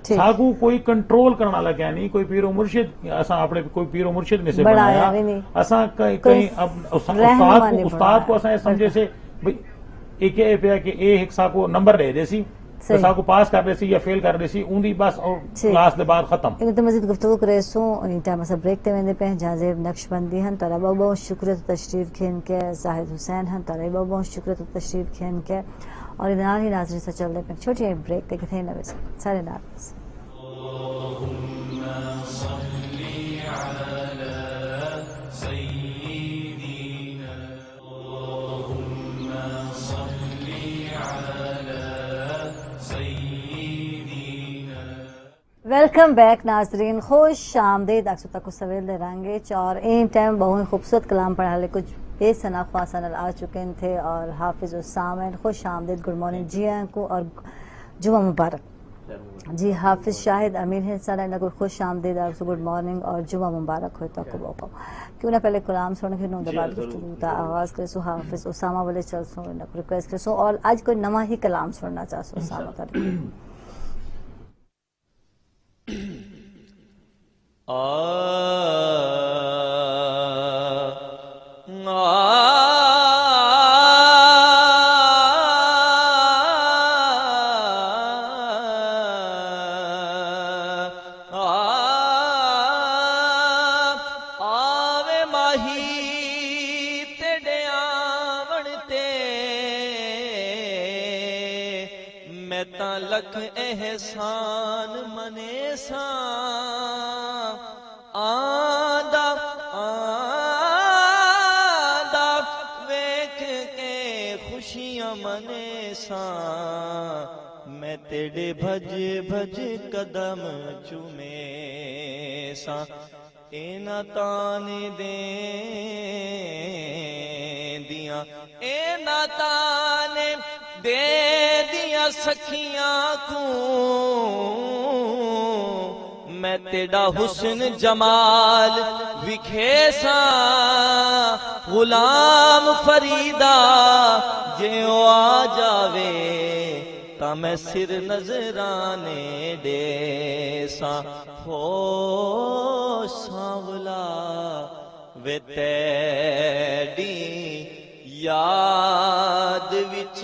ساگو کوئی کنٹرول کرنا لگا نہیں کوئی پیر و مرشد اساں اپنے کوئی پیر و مرشد میں سے بنایا اساں کہیں استاد کو اساں سمجھے سے بھئی ایک اے پیا کہ ایک ساکو نمبر لے دے سی ساکو پاس کر دے سی یا فیل کر دے سی اندی بس اور کلاس دے بعد ختم ان تے مزید گفتگو کرے سو ان ٹائم اسا بریک تے ویندے پہ جازب نقشبندی ہن تارا بہت شکریہ تشریف کھین کے زاہد حسین ہن تارا بہت شکریہ تشریف کھین کے اور نال ہی ناظرین سے چل دے پہ چھوٹی بریک تے کتھے نوے سارے نال ویلکم بیک ناظرین خوش آمدید اکثر تک کو سویل دے رنگے اور این ٹائم بہت خوبصورت کلام پڑھا لے کچھ بے ثنا خواصان آ چکے تھے اور حافظ السامعین خوش آمدید گڈ مارننگ جی آن کو اور جمعہ مبارک جی حافظ شاہد امیر ہے سارا نہ کوئی خوش آمدید آپ سے گڈ مارننگ اور جمعہ مبارک ہوئے تو کو بوکو کیوں نہ پہلے کلام سن کے نو بعد گفتگو تا آغاز کرے سو حافظ اسامہ والے چل سو نہ ریکویسٹ کرے سو اور آج کوئی نواں ہی کلام سننا چاہ سو اسامہ کرے آوے ماہی تیڑے آون تے میں تاں لکھ احسان منے ساں آندا ویکھ کے خوشیاں منے ساں میں تیڑے بھج بھج قدم چومے ساں اینا تانے دے دیاں سکھیاں کو میں تیڑا حسن جمال وکھے ساں غلام فریدہ جیو آ جاوے تا میں سر نظرانے دے ساں ہو سانولا وے تیڑی یاد وچ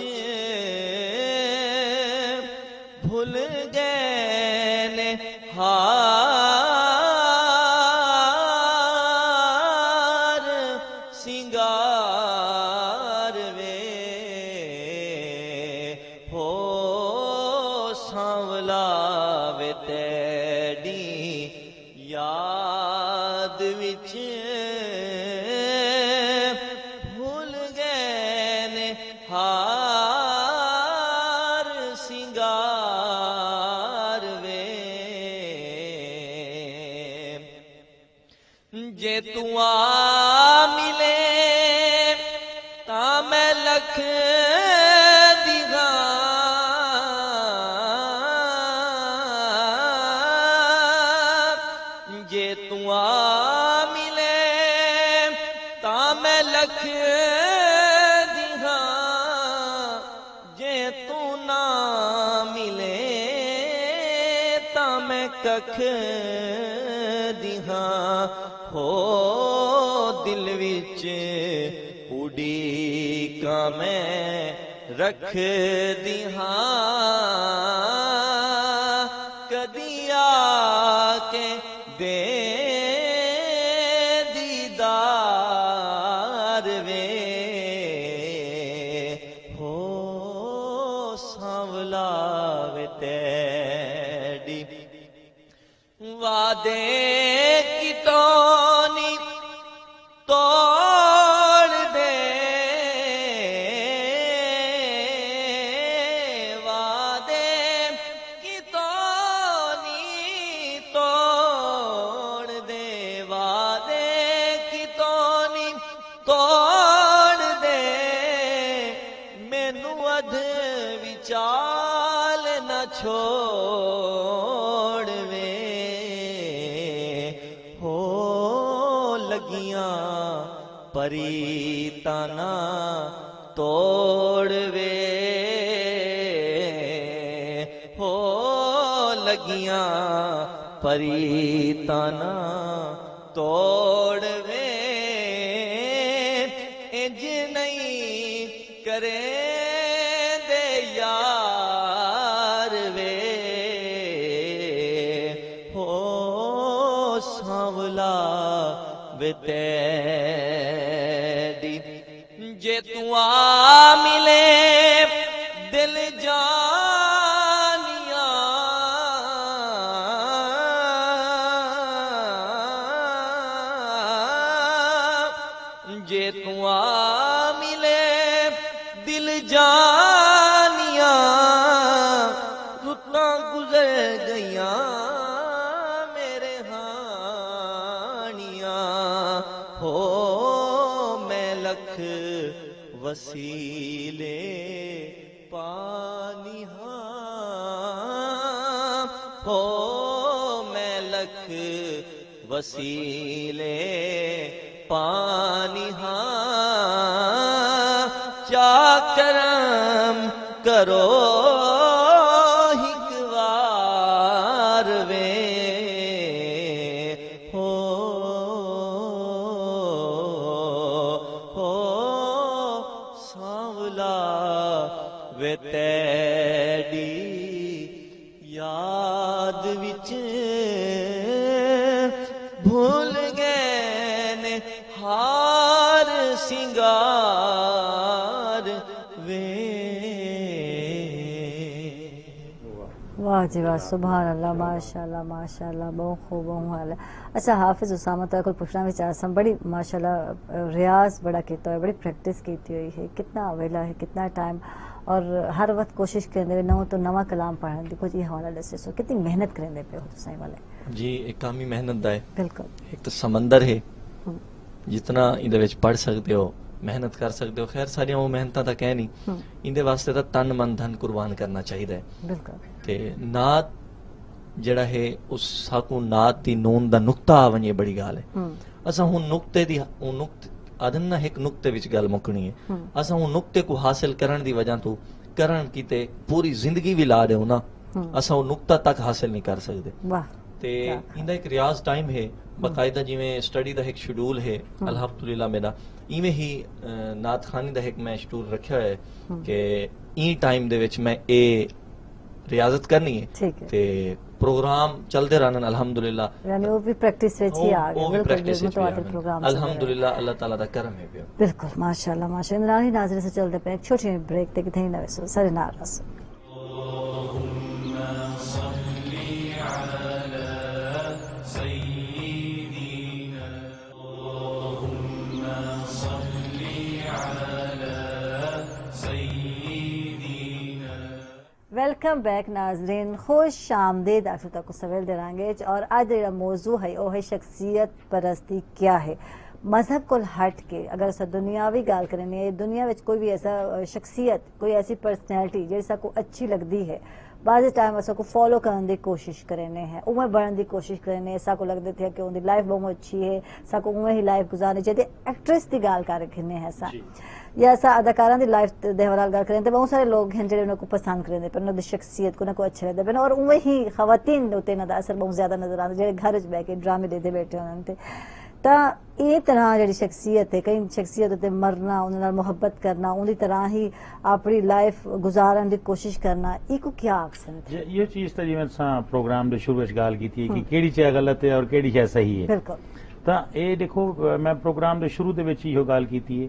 بھول گئے نے ہار سنگار وے ہو سانولا وے تیڑی یاد وچ بھول گئے نے ہار سنگار وے جے تو آ ملے تا میں لکھ جے تو آ ملے تا میں لکھ دیہاں جے تو نہ ملے تا میں ککھ دیہاں ہو دل وچ اڈیکاں میں رکھ دی ہاں کدی آ کے دے دیدار وے ہو سانولا وے تیری وعدے کی تونی توڑ دے وعدے کی تونی توڑ دے وعدے کی تونی توڑ دے مینوں ادھ وچال نہ چھوڑ وے ہو لگیاں پریتانا توڑ وے ہو لگیاں پریتانا توڑ وے انج نہیں کرے دے یار وے ہو سانولا وے تیری جے تو آ ملے دل جانیاں جے تو آ ملے دل جانیاں رتاں گزر گئیاں میرے ہانیاں ہو میں لکھ وسیلے پانی ہاں ہو میں لکھ وسیلے پانی ہاں کیا کرم کرو ہکوار وے ہو سانولا وے تیری یاد وچ بھول گئے نے ہار سنگار وے واہ جی واہ سبحان اللہ ماشاء اللہ بہت خوب بہت حال ہے اچھا حافظ اسامہ تو کوئی پوچھنا بھی چاہتا ہوں بڑی ماشاء اللہ ریاض بڑا کیتا ہے بڑی پریکٹس کیتی ہوئی ہے کتنا ویلا ہے کتنا ٹائم اور ہر وقت کوشش کریں نو تو نواں کلام پڑھنے دی کچھ یہ حوالہ دسے سو کتنی محنت کریں پہ ہو تو صحیح والے جی ایک کامی محنت دا ہے بالکل ایک تو سمندر ہے جتنا اندے وچ پڑھ سکتے ہو محنت کر سکتے ہو خیر ساری وہ محنتاں تک ہے نہیں اندے واسطے تا تن من دھن قربان کرنا چاہیے بالکل تے نعت جڑا ہے اس ساکو نعت دی نون دا نقطہ آ ونجے بڑی گال ہے اساں ہن نقطے دی آدن نہ ایک نقطے وچ گل مکنی ہے اساں ہن نقطے کو حاصل کرن دی وجہ تو کرن کیتے پوری زندگی بھی لا دیو نا اساں وہ نقطہ تک حاصل نہیں کر سکتے تے ایندا ایک ریاض ٹائم ہے باقاعدہ جی میں اسٹڈی دا ایک شیڈول ہے الحمدللہ میرا ایویں ہی نعت خانی دا ایک میں شیڈول رکھیا ہے کہ این ٹائم دے وچ میں اے ریاضت کرنی ہے تے پروگرام چلتے رہن الحمدللہ یعنی وہ بھی پریکٹس وچ ہی آ گئے بالکل متواتر پروگرام الحمدللہ اللہ تعالیٰ دا کرم ہے پیا بالکل ماشاءاللہ ماشاءاللہ ناظرین سے چلتے پہ ایک چھوٹی بریک تے کتنے نہ وسو سارے ناراض ویلکم بیک ناظرین خوش آمدید آپ سب کو سوال دے رہے ہیں اور آج جڑا موضوع ہے وہ ہے شخصیت پرستی کیا ہے مذہب کو ہٹ کے اگر اسا دنیاوی گال کرنے دنیا وچ کوئی بھی ایسا شخصیت کوئی ایسی پرسنالٹی جیسا کو اچھی لگتی ہے بعض ٹائم اسا کو فالو کرنے دی کوشش کرنے ہیں اوے بڑھن دی کوشش کرنے ایسا کو لگتے تھے کہ ان دی لائف بہت اچھی ہے سا کو اوے ہی لائف گزارنی چاہیے ایکٹریس دی گال کر رکھنے ہیں ایسا یا ایسا اداکاراں دی لائف دے حوالے گل کریں تے بہت سارے لوگ ہیں جڑے انہاں کو پسند کرتے پر انہاں دی شخصیت کو نہ کو اچھا لگدا ہے اور اوے ہی خواتین دے تے نہ دا اثر بہت زیادہ نظر آندا جڑے گھر وچ بیٹھ کے ڈرامے دے بیٹھے ہون تے ਤਾਂ ਇਹ ਤਰ੍ਹਾਂ ਜਿਹੜੀ ਸ਼ਖਸੀਅਤ ਹੈ, ਕਈ ਸ਼ਖਸੀਅਤ ਉੱਤੇ ਮਰਨਾ, ਉਹਨਾਂ ਨਾਲ ਮੁਹੱਬਤ ਕਰਨਾ, ਉਹਦੀ ਤਰ੍ਹਾਂ ਹੀ ਆਪਣੀ ਲਾਈਫ ਗੁਜ਼ਾਰਨ ਦੀ ਕੋਸ਼ਿਸ਼ ਕਰਨਾ, ਇਹ ਕੋ ਕੀ ਆਖਸਨ یہ چیز تو جی پروگرام دے شروع گال کی تھی کہ کیڑی شے غلط ہے اور کیڑی شے صحیح ہے. بالکل. ਤਾਂ ਇਹ ਦੇਖੋ ਮੈਂ ਪ੍ਰੋਗਰਾਮ ਦੇ ਸ਼ੁਰੂ ਦੇ ਵਿੱਚ ਇਹੋ ਗੱਲ ਕੀਤੀ ਹੈ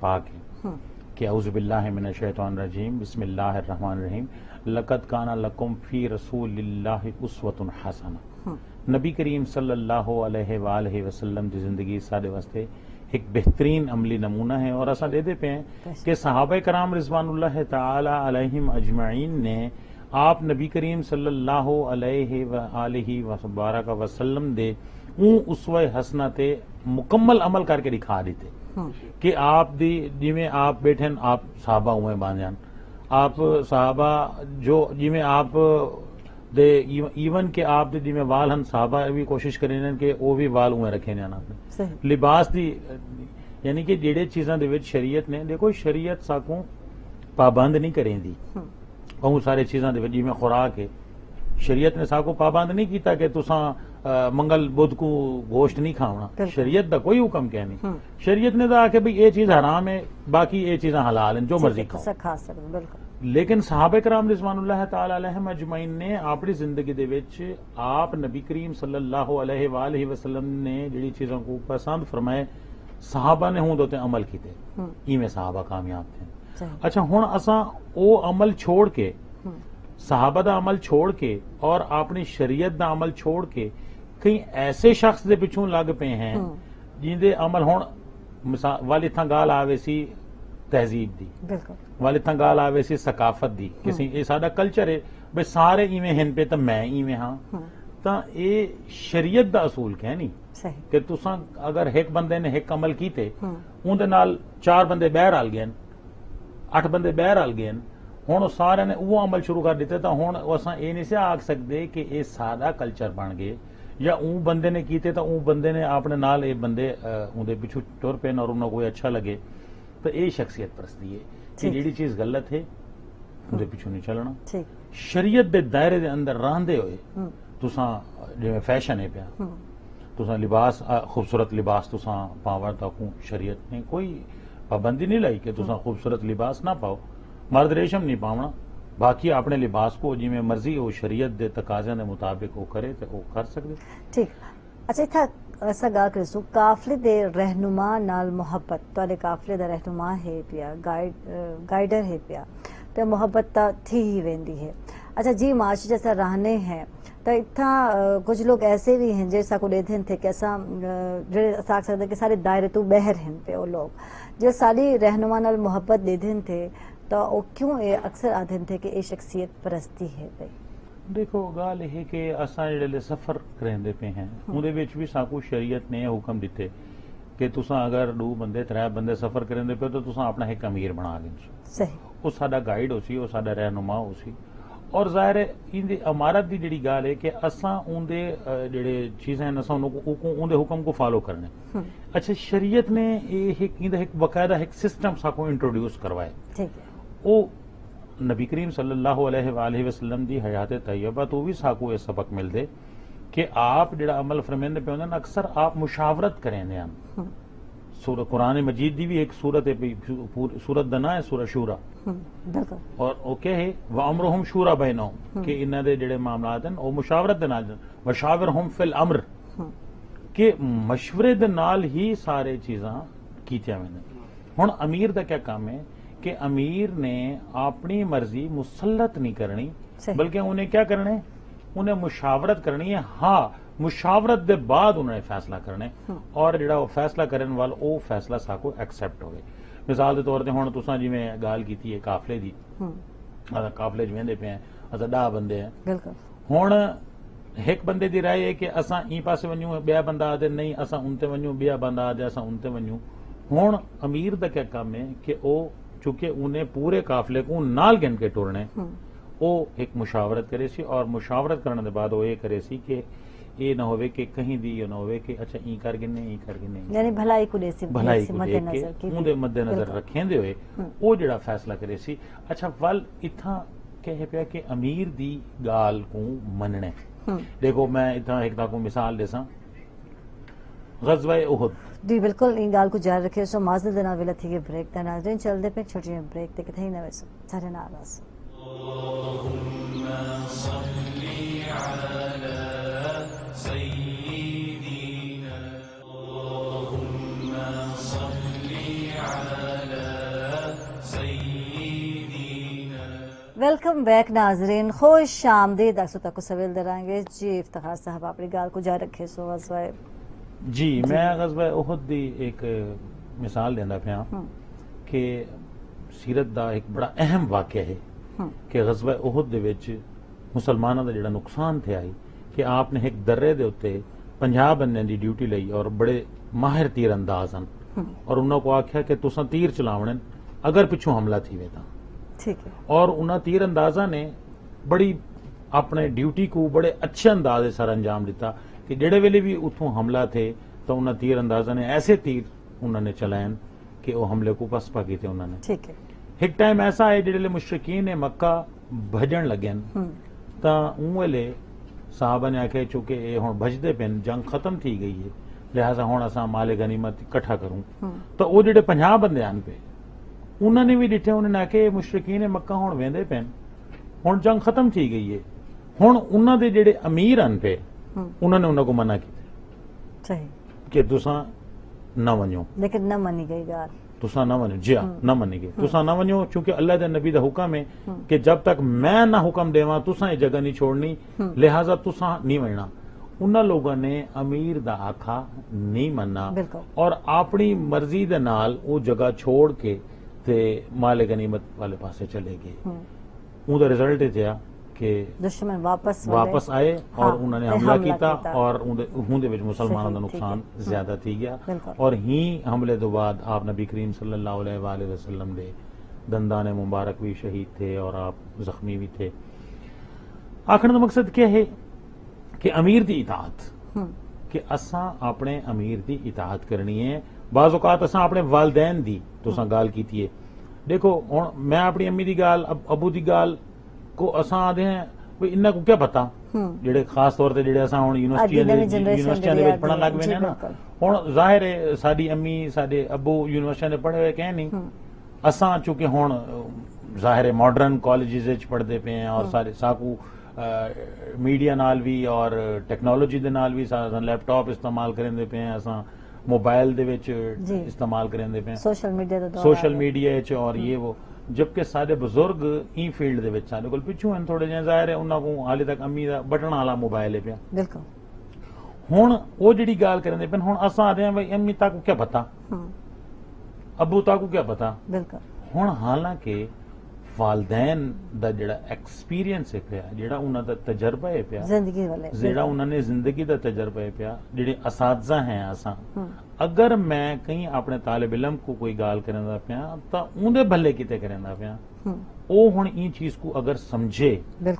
ਪਾਕ ਹੈ کہ اعوذ باللہ من الشیطان الرجیم بسم اللہ الرحمن الرحیم لقد کان لکم فی رسول اللہ اسوۃ حسنہ. نبی کریم صلی اللہ علیہ وآلہ وسلم دی زندگی سارے واسطے ایک بہترین عملی نمونہ ہے. اور ایسا دے پہ ہیں کہ صحابہ کرام رضوان اللہ تعالی علیہم اجمعین نے آپ نبی کریم صلی اللہ علیہ وآلہ وسلم دے اون اسوہ حسنہ تے مکمل عمل کر کے دکھا دیتے کہ آپ دی جی میں آپ بیٹھے آپ صحابہ ہوئے باندھان آپ صحابہ جو جی میں آپ دے ایون کہ آپ دے جی میں وال ہن صحابہ بھی کوشش کریں کہ وہ بھی وال ہوئے رکھے نے آپ لباس دی یعنی کہ جڑے چیزاں دے وچ شریعت نے دیکھو شریعت ساکوں پابند نہیں کریں دی بہت سارے چیزاں دے وچ جی میں خوراک ہے شریعت نے ساکوں پابند نہیں کیتا کہ تساں منگل بدھ کو گوشت نہیں کھاونا. شریعت دا کوئی حکم کیا نہیں. شریعت نے کہا کہ بھئی یہ چیز حرام ہے باقی یہ چیزاں حلال ہیں جو مرضی کھاؤ. لیکن صحابہ کرام رضوان اللہ تعالی علیہم اجمعین نے اپنی زندگی دے وچ آپ نبی کریم صلی اللہ علیہ وآلہ وسلم نے جڑی چیزوں کو پسند فرمائے صحابہ نے ہوں دوتے عمل کیتے ایویں صحابہ کامیاب تھے. اچھا ہن اساں او عمل چھوڑ کے صحابہ دا عمل چھوڑ کے اور اپنی شریعت دا عمل چھوڑ کے کئی ایسے شخص دے پچھوں لگ پے ہیں جن دے عمل ہون والی تھاں گال آوے سی تہذیب دی والی تھاں گال آوے سی ثقافت دی کسی یہ ساڈا کلچر ہے بھئی سارے ایویں ہن پہ تو میں ایویں ہاں. تاں اے شریعت دا اصول کہ نہیں کہ تساں اگر ایک بندے نے ایک عمل کیتے اون دے نال 4 بندے بہر آل گئے 8 بندے بہر آل گئے ہوں سارے نے وہ عمل شروع کر دیتے تو ہوں اصا یہ نہیں سے آکھ سکتے کہ یہ سادہ کلچر بن گئے یا اون بندے نے کیتے تو اون بندے نے اپنے نال یہ بندے اندر پیچھو ٹر پے اور انہوں کوئی اچھا لگے تو یہ شخصیت پرستی ہے کہ جیڑی چیز غلط ہے اندر پیچھو نہیں چلنا. شریعت دے دائرے دے اندر رہندے ہوئے تساں جو فیشن ہے پیا تساں لباس خوبصورت لباس تساں پاور تک شریعت نے کوئی پابندی نہیں لائی کہ تساں خوبصورت لباس نہ پاؤ مرد ریشم نہیں پاؤنا باقی اپنے لباس کو جی میں مرضی وہ شریعت دے تقاضے دے مطابق وہ کرے تو وہ کر سکتے. ٹھیک. اچھا اتھا ایسا گا کرسو قافلے دے رہنما نال محبت تو قافلے دا رہنما ہے پیا گائیڈر ہے پیا تو محبت تا تھی ہی ویندی ہے. اچھا جی معاشرے جیسا رہنے ہیں تو اتھا کچھ لوگ ایسے بھی ہیں جیسا کو دے تھے کہ ایسا جڑے آکھ سکتے کہ سارے دائرے تو بہر ہیں پہ وہ لوگ جو ساری رہنما نال محبت دے دیں تھے تو وہ کیوں اکثر آدھن تھے کہ یہ شخصیت پرستی ہے بھائی. دیکھو گال ہے کہ اساں جڑے سفر کرندے پے ہیں اودے وچ بھی ساکو شریعت نے حکم دیتے کہ تساں اگر 2 بندے 3 بندے سفر کرندے پے تو تساں اپنا ایک امیر بنا لیں. صحیح. وہ ساڈا گائیڈ ہو سی وہ ساڈا رہنما ہو سی. اور ظاہر ہے ان دی امارت دی جڑی گال ہے کہ اساں اون دے جڑے چیزیں ہیں اساں اون دے حکم کو فالو کرنے. اچھا شریعت نے ایک باقاعدہ ایک سسٹم ساکو انٹروڈیوس کروائے. ٹھیک ہے. او نبی کریم صلی اللہ علیہ وآلہ وسلم دی حیات طیبہ تو بھی ساکو یہ سبق مل دے کہ آپ جڑا عمل فرمیندے پہ ہوندے اکثر آپ مشاورت کریں دے ہم. سورہ قرآن مجید دی بھی ایک سورت ہے سورت دنا ہے سورہ شورا اور وہ کیا ہے وَأَمْرُهُمْ شُورَى بَيْنَهُمْ کہ انہاں دے جڑے معاملات ہیں وہ مشاورت دے نال وَشَاوِرْهُمْ فِي الْأَمْرِ کہ مشورے دے نال ہی سارے چیزاں کیتیاں ویندے. ہن امیر دا کیا کام ہے کہ امیر نے اپنی مرضی مسلط نہیں کرنی بلکہ انہیں کیا کرنے انہیں مشاورت کرنی ہے. ہاں مشاورت دے بعد انہوں نے فیصلہ کرنے اور جڑا وہ فیصلہ کرنے والا وہ فیصلہ ساکو ایکسپٹ ہوئے. مثال دے طور تے ہن تساں جویں گال کیتی ہے قافلے دی قافلے جو ویندے پے ہیں اساں 10 بندے ہیں ہن ایک بندے دی رائے ہے کہ اساں ای پاسے ونجوں بیا بندہ آدے نہیں اساں اونتے ونجوں بیا بندہ آدے اساں اونتے ونجوں. ہن امیر دا کیا کام ہے کہ او چونکہ انہیں پورے قافلے کو نال گن کے ٹورنے وہ ایک مشاورت کرے سی اور مشاورت کرنے دے بعد وہ یہ کرے سی کہ یہ نہ ہوئے کہ کہیں دی یہ نہ ہوئے کہ اچھا این کر گنے این کر گنے یعنی بھلائی کو دے سی بھلائی کو دے کے اون دے مد نظر رکھیں دے ہوئے وہ جڑا فیصلہ کرے سی. اچھا ول اتھا کہے پیا کہ امیر دی گال کو مننے دیکھو میں اتنا ایک تاکو مثال دیساں غزوہ احد جی بالکل ان گال کو جاری رکھے سو معذرت دے نال ویلا تھی کہ بریک دا ناظرین چل دے پہ چھوٹی بریک تے کتھے نہ ویسو سارے نال بس ویلکم بیک ناظرین، خوش آمدید اکسو تک کو سویل درائیں گے جی افتخار صاحب اپنی گال کو جاری رکھے سو غزوہ جی میں غزوہ احد دی ایک مثال دینا پیا کہ سیرت دا ایک بڑا اہم واقعہ ہے کہ غزوہ احد دے وچ مسلمانوں دا جڑا نقصان تھیا ہے کہ آپ نے ایک درے دے اتے 50 بندے دی ڈیوٹی لئی اور بڑے ماہر تیر انداز ہیں اور انہوں کو آکھیا کہ تساں تیر چلاونے اگر پچھوں حملہ تھی وے تاں ٹھیک ہے، اور انہاں تیر اندازہ نے بڑی اپنے ڈیوٹی کو بڑے اچھے انداز سر انجام دیتا کہ جڑے ویلے بھی اتھوں حملہ تھے تو انہاں تیر اندازہ نے ایسے تیر انہوں نے چلائیں کہ وہ حملے کو پسپا کی تھے انہوں نے. ٹھیک ہے، ایک ٹائم ایسا ہے جڑے مشرکین نے مکہ بھجن لگے تا اون ویلے صحابہ نے آکھے چونکہ یہ ہن بھجدے پن جنگ ختم تھی گئی ہے لہذا ہن اساں مال غنیمت اکٹھا کروں تو وہ جڑے 50 بندے آن پہ انہوں نے بھی ڈٹھے انہوں نے آکھے مشرکین مکہ ہن ویندے پن ہن جنگ ختم تھی گئی ہے ہن انہاں دے جڑے امیر ان پہ انہوں نے انہوں کو منع کیتے صحیح کہ تساں نہ ونجو لیکن نہ منی گئی گال تساں نہ ونجو جی نہ منی گئے تساں نہ ونجو چونکہ اللہ دے نبی دا حکم ہے کہ جب تک میں نہ حکم دیواں تساں یہ جگہ نہیں چھوڑنی لہذا تساں نہیں وننا. انہاں لوگوں نے امیر دا آکھا نہیں مننا اور اپنی مرضی دے نال وہ جگہ چھوڑ کے تے مال غنیمت والے پاسے چلے گئے. اون دا رزلٹ یہ کہ دشمن واپس آئے اور انہوں نے حملہ کیتا اور ہوں دے وچ مسلمانوں دا نقصان زیادہ تھی گیا اور ہی حملے دو بعد آپ نبی کریم صلی اللہ علیہ وآلہ وسلم دے دندان مبارک بھی شہید تھے اور آپ زخمی بھی تھے. آخر دا مقصد کیا ہے کہ امیر دی اطاعت کہ اساں اپنے امیر دی اطاعت کرنی ہے. بعض اوقات اساں اپنے والدین دی تساں گال کیتی ہے. دیکھو میں اپنی امی دی گال ابو دی گال کو اساں آدھے ہیں انہاں کو کیا پتا جڑے خاص طور تے جڑے اساں ہن یونیورسٹیاں دے وچ پڑھن لگ پے نا ہن ظاہر ہے ساڈی امی ساڈے ابو یونیورسٹیاں دے پڑھے ہوئے کہ نہیں اساں چونکہ ہن ظاہر ہے ماڈرن کالجز وچ پڑھدے پے ہیں اور سارے ساکو میڈیا نال بھی اور ٹیکنالوجی دے نال بھی لیپ ٹاپ استعمال کریندے پے ہیں اساں موبائل دے وچ استعمال کریندے پے ہیں سوشل میڈیا وچ اور یہ وہ جبکہ سارے بزرگ این فیلڈ دے وچ سارے کول پچھوں ہیں تھوڑے جہے ظاہر ہے انہاں کو حالے تک امی دا بٹن والا موبائل ہے پیا بالکل. ہن وہ جڑی گال کریندے پن ہن اساں آدے ہیں بھائی امی تاکو کیا پتا ابو تاکو کیا پتا بالکل. ہن حالانکہ والدین دا جڑا ایکسپیرینس ہے پیا جڑا انہاں دا تجربہ ہے پیا زندگی والے جڑا انہاں نے زندگی دا تجربہ ہے پیا جڑے اساتذہ ہیں اساں اگر میں کہیں اپنے طالب علم کو کوئی گال کرندا پیا تا اون دے بھلے کیتے کرندا پیا او ہن این چیز کو اگر سمجھے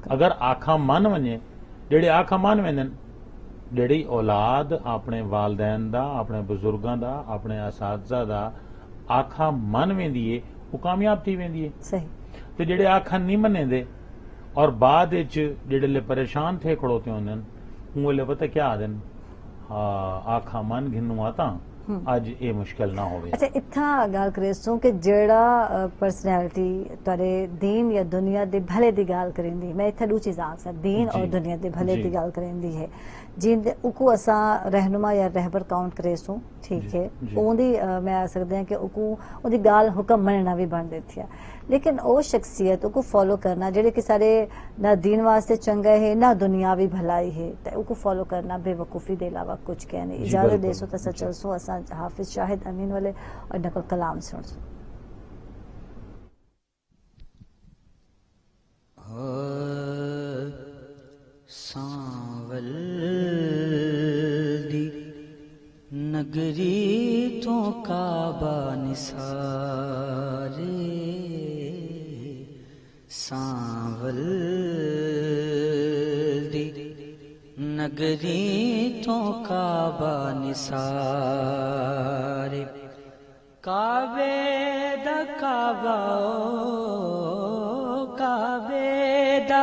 اگر آکھاں من ونجے جڑے آکھاں من وینن جڑی اولاد اپنے والدین دا اپنے بزرگاں دا اپنے اساتذہ دا آکھاں من ویندی ہے وہ کامیاب تھی ویندی ہے. صحیح. تے جڑے آکھاں نہیں منے دے اور بعد وچ جڑے لے پریشان تھے کھڑوتے ہوندن اون لے پتہ کیا آدن آکھاں من گھنوں آتا اج یہ مشکل نہ ہوئے. اچھا اتھا گال کرے سو کہ جڑا پرسنالٹی تارے دین یا دنیا دے بھلے دی گال کریں دی میں اتھا دو چیز آنکھ سا دین اور دنیا دے بھلے دی گال کریں دی ہے جن دے اکو اساں رہنما یا رہبر کاؤنٹ کرے سو ٹھیک ہے اون دی میں آ سکتے ہیں کہ اکو اون دی گال حکم مننا بھی بن دیتی ہے لیکن او شخصیت کو فالو کرنا جڑے کہ سارے نہ دین واسطے چنگا ہے نہ دنیاوی بھلائی ہے تو کو فالو کرنا بے وقوفی دے علاوہ کچھ کہنے اجازت دے سو تے چل سو اساں حافظ شاہد امین والے اور نقل کلام سن سو. سانول دی نگری تو کعبہ نثارے سانول دی نگری تو کعبہ نثارے کعبے دا کعبہ کعبے دا